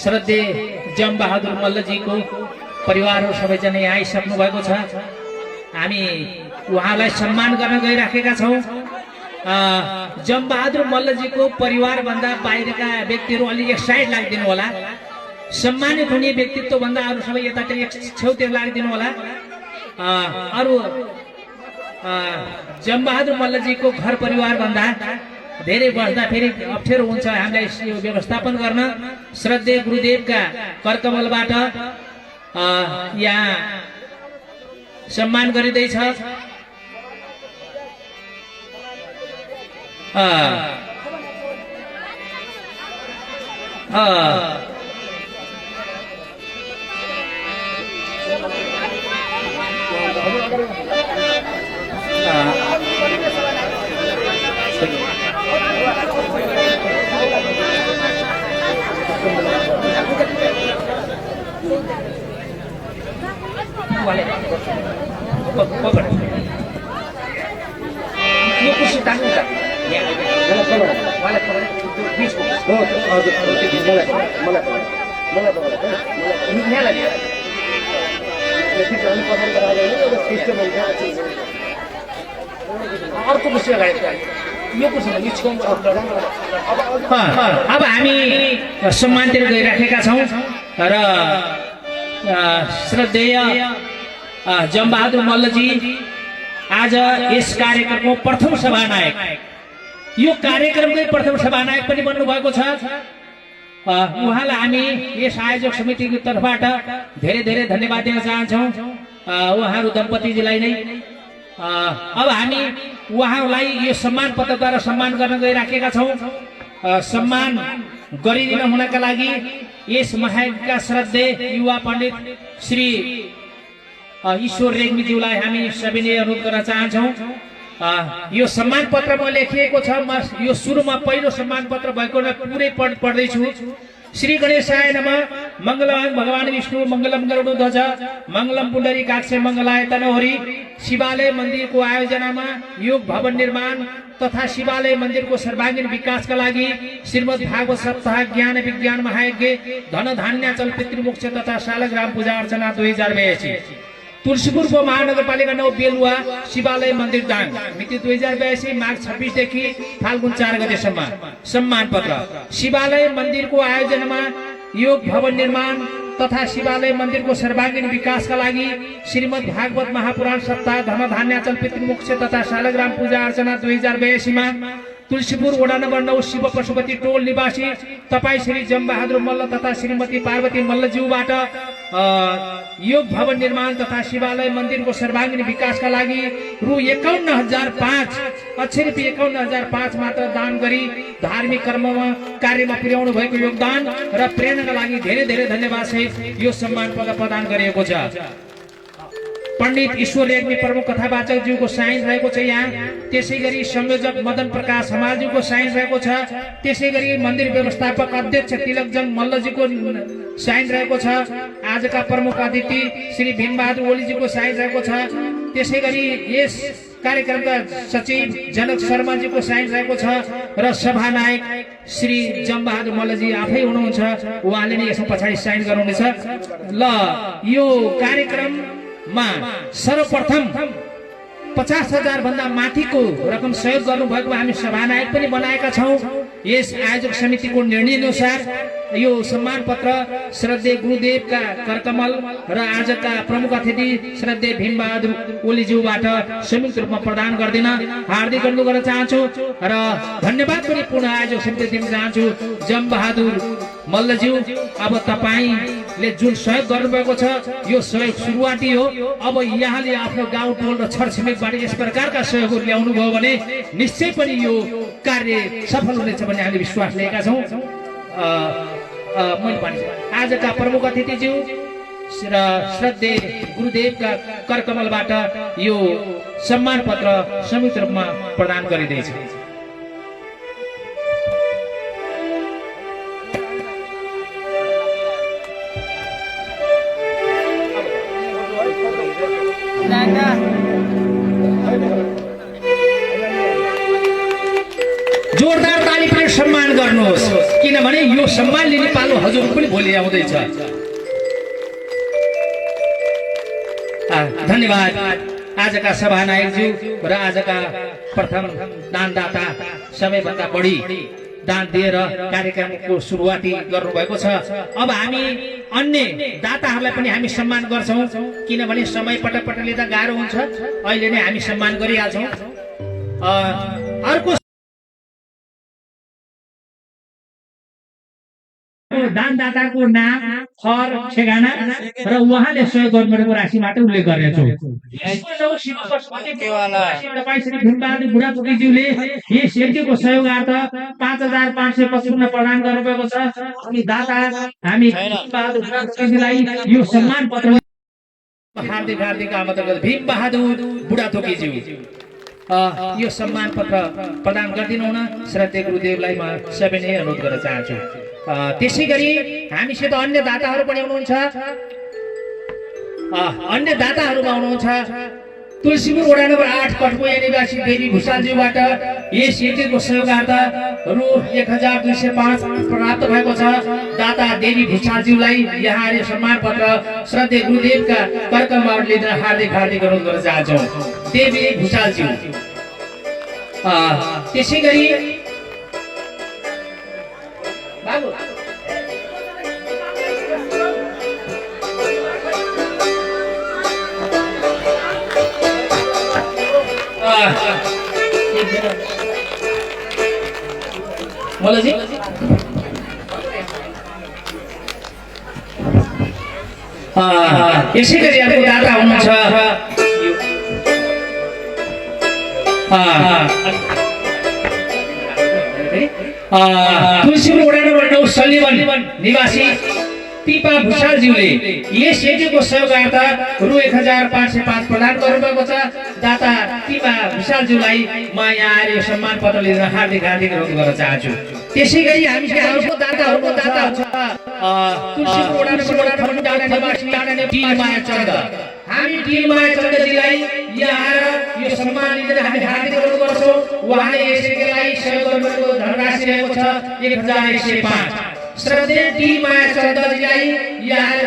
श्रद्धेय जमबहादुर मल्लजीको परिवारहरू सबैजना यहाँ आइसक्नु भएको छ। हामी उहाँलाई सम्मान गर्न गइराखेका छौँ। जमबहादुर मल्लजीको परिवारभन्दा बाहिरका व्यक्तिहरू अलि एक साइड लाग्दिनु होला। सम्मानित हुने व्यक्तित्व भन्दा अरू सबै यतातिर छेउतिर लागिदिनु होला। अरू जमबहादुर मल्लजीको घर परिवार भन्दा धेरै बस्दा फेरि अप्ठ्यारो हुन्छ हामीलाई यो व्यवस्थापन गर्न। श्रद्धेय गुरुदेवका करकमलबाट यहाँ सम्मान गरिँदैछ। यो कुर्सी तान्नु त अर्को कुर्सी अगाडि यो कुर्सी अब हामी सम्मानतिर गइराखेका छौँ र श्रद्धेय जमबहादुर मल्लजी आज यस कार्यक्रमको प्रथम सभानायक, यो कार्यक्रमकै प्रथम सभानायक पनि बन्नु भएको छ। उहाँलाई हामी यस आयोजक समितिको तर्फबाट धेरै धेरै धन्यवाद दिन चाहन्छौँ उहाँहरू दम्पतिजीलाई नै। अब हामी उहाँलाई यो सम्मान पत्रद्वारा सम्मान गर्न गइराखेका छौँ। सम्मान गरिदिन हुनका लागि यस महायज्ञका श्रद्धेय युवा पण्डित श्री ईश्वर रेग्मीज्यूलाई हामी सबैले अनुरोध गर्न चाहन्छौँ। यो सम्मान पत्रमा लेखिएको छ, म यो सुरुमा पहिलो सम्मान पत्र भएको पुरै पढ्दैछु। श्री गणेशाय नमः, मङ्गलवान भगवान विष्णु, मङ्गलम गरुडध्वज, मङ्गलम पुण्डरीकाक्ष, मङ्गलाय तनोहरि। शिवालय मन्दिरको आयोजनामा योग भवन निर्माण तथा शिवालय मन्दिरको सर्वाङ्गीण विकासका लागि श्रीमद् भागवत सप्ताह ज्ञान विज्ञान महायज्ञ धन धान्याचल पितृमोक्ष तथा शालग्राम पूजा अर्चना 2082। तुलसीपुरको महानगरपालिका 9 बेलुवा शिवालय मन्दिर दान मिति 2082 माघ 26 देखि फाल्गुन 4 गतेसम्म। सम्मान पत्र शिवालय मन्दिरको आयोजनामा योग भवन निर्माण तथा शिवालय मन्दिरको सर्वाङ्गीण विकासका लागि श्रीमद् भागवत महापुराण सप्ताह धन धान्याचल पितृमोक्ष तथा शालग्राम पूजा अर्चना 2082 मा तुलसीपुर वडा नम्बर 9 शिव पशुपति टोल निवासी तपाई श्री जमबहादुर मल्ल तथा श्रीमती पार्वती मल्लज्यूबाट योग भवन निर्माण तथा शिवालय मन्दिरको सर्वाङ्गीण विकासका लागि रु 51,005 अक्षर रुपियाँ 51,005 मात्र दान गरी धार्मिक कार्यमा पुर्याउनु भएको योगदान र प्रेरणाका लागि धेरै धेरै धन्यवाद सहित यो सम्मान पत्र प्रदान गरिएको छ। पण्डित ईश्वर रेग्मी प्रमुख कथावाचक ज्यूको साइन रहेको छ यहाँ। त्यसैगरी संयोजक मदन प्रकाश हमालज्यूको साइन रहेको छ। त्यसैगरी मन्दिर व्यवस्थापक अध्यक्ष तिलकजङ मल्लजीको साइन रहेको छ। आजका प्रमुख अतिथि श्री भीमबहादुर ओलीजीको साइन रहेको छ। त्यसैगरी यस कार्यक्रमका सचिव जनक शर्माजीको साइन रहेको छ र सभानायक श्री जमबहादुर मल्लजी आफै हुनुहुन्छ, उहाँले नै यसमा पछाडि साइन गर्नुहुनेछ। ल यो कार्यक्रममा सर्वप्रथम 50,000 भन्दा माथिको रकम सहयोग गर्नुभएको हामी सभानायक पनि बनाएका छौँ। यस आयोजक समितिको निर्णय अनुसार यो सम्मान पत्र श्रद्धेय गुरुदेवका करकमल र आजका प्रमुख अतिथि श्रद्धेय भीमबहादुर ओलीज्यूबाट संयुक्त रूपमा प्रदान गर्दिन हार्दिक अनुरोध गर्न चाहन्छु र धन्यवाद पनि पूर्ण आयोजक समिति दिन चाहन्छु। जमबहादुर मल्लज्यू, अब तपाईले जुन सहयोग गर्नुभएको छ यो सहयोग सुरुवाती हो। अब यहाँले आफ्नो गाउँ टोल र छरछिमेकबाट यस प्रकारका सहयोगहरू ल्याउनु भयो भने निश्चय पनि यो कार्य सफल हुनेछ भन्ने हामीले विश्वास लिएका छौँ। आजका प्रमुख अतिथिज्यू र श्रद्धेय गुरुदेवका करकमलबाट यो सम्मान पत्र संयुक्त रूपमा प्रदान गरिँदैछ। जोरदार तालीले सम्मान गर्नुहोस्, किनभने यो सम्मान लिने पालो हजुर पनि भोलि आउँदैछ। धन्यवाद आजका सभानायकज्यू र आजका प्रथम दानदाता सबैभन्दा बढी दान दिएर कार्यक्रमको सुरुवाती गर्नुभएको छ। अब हामी अन्य दाताहरूलाई पनि हामी सम्मान गर्छौँ, किनभने समय पटक पटक लिँदा गाह्रो हुन्छ। अहिले नै हामी सम्मान गरिहाल्छौँ। अर्को दानदाताको नाम, थर, ठेगाना र उहाँले सहयोग गर्नुभएको राशि मात्र उल्लेख गर्नेछौँ। तपाईँ श्री भीमबहादुर बुढाथोकीज्यूले यस यज्ञको सहयोगार्थ 5,555 प्रदान गर्नुभएको छ। अनि दाता हामी भीमबहादुर बुढाथोकीज्यूलाई यो सम्मान पत्र हार्दिक हार्दिक आमन्त्रण गर्दछु। भीमबहादुर बुढाथोकीज्यू यो सम्मान पत्र प्रदान गरिदिनु हुन श्रद्धेय गुरुदेवलाई म सबै नै अनुरोध गर्न चाहन्छु। त्यसै गरी हामीसित अन्य दाताहरू पनि हुनुहुन्छ। अन्य दाताहरूमा हुनुहुन्छ तुलसीपुर वडा नम्बर 8 कटको निवासी देवी भुषालज्यूबाट यस यज्ञको सहयोगार्थ रु 1,205 प्राप्त भएको छ। दाता देवी भुषालज्यूलाई यहाँ सम्मान पत्र श्रद्धेय गुरुदेवका कर्कमबाट लिन हार्दिक हार्दिक अनुरोध गर्न चाहन्छौँ। देवी भुषालज्यू। त्यसै गरी बाबु बोलोजी यसै गरी अर्को दाता हुनुहुन्छ तुलसीपुर वडा नम्बर 9 सल्लिवन निवासी पिपा भुषालज्यूले यस यज्ञको सहयोगार्थ रु 1,505 प्रदान गर्नुभएको छ। दाता पिपा भुषालज्यूलाई म यहाँ आएर सम्मान पत्र लिएर हार्दिक हार्दिक अनुरोध गर्न चाहन्छु। त्यसै गरी हामीसँग अर्को दाताहरूको दाता हुन्छ तुलसीपुर वडा नम्बर 8 डाँडा निवासी डी माया चन्द। हामी डी माया चन्दजीलाई यहाँ आएर यो सम्मान लिएर हामी हार्दिक अनुरोध गर्छौँ। उहाँले यस यज्ञलाई सहयोग गर्नुभएको धनराशि रहेको छ 1,105। श्रद्धेय डी माया चन्दजीलाई यहाँ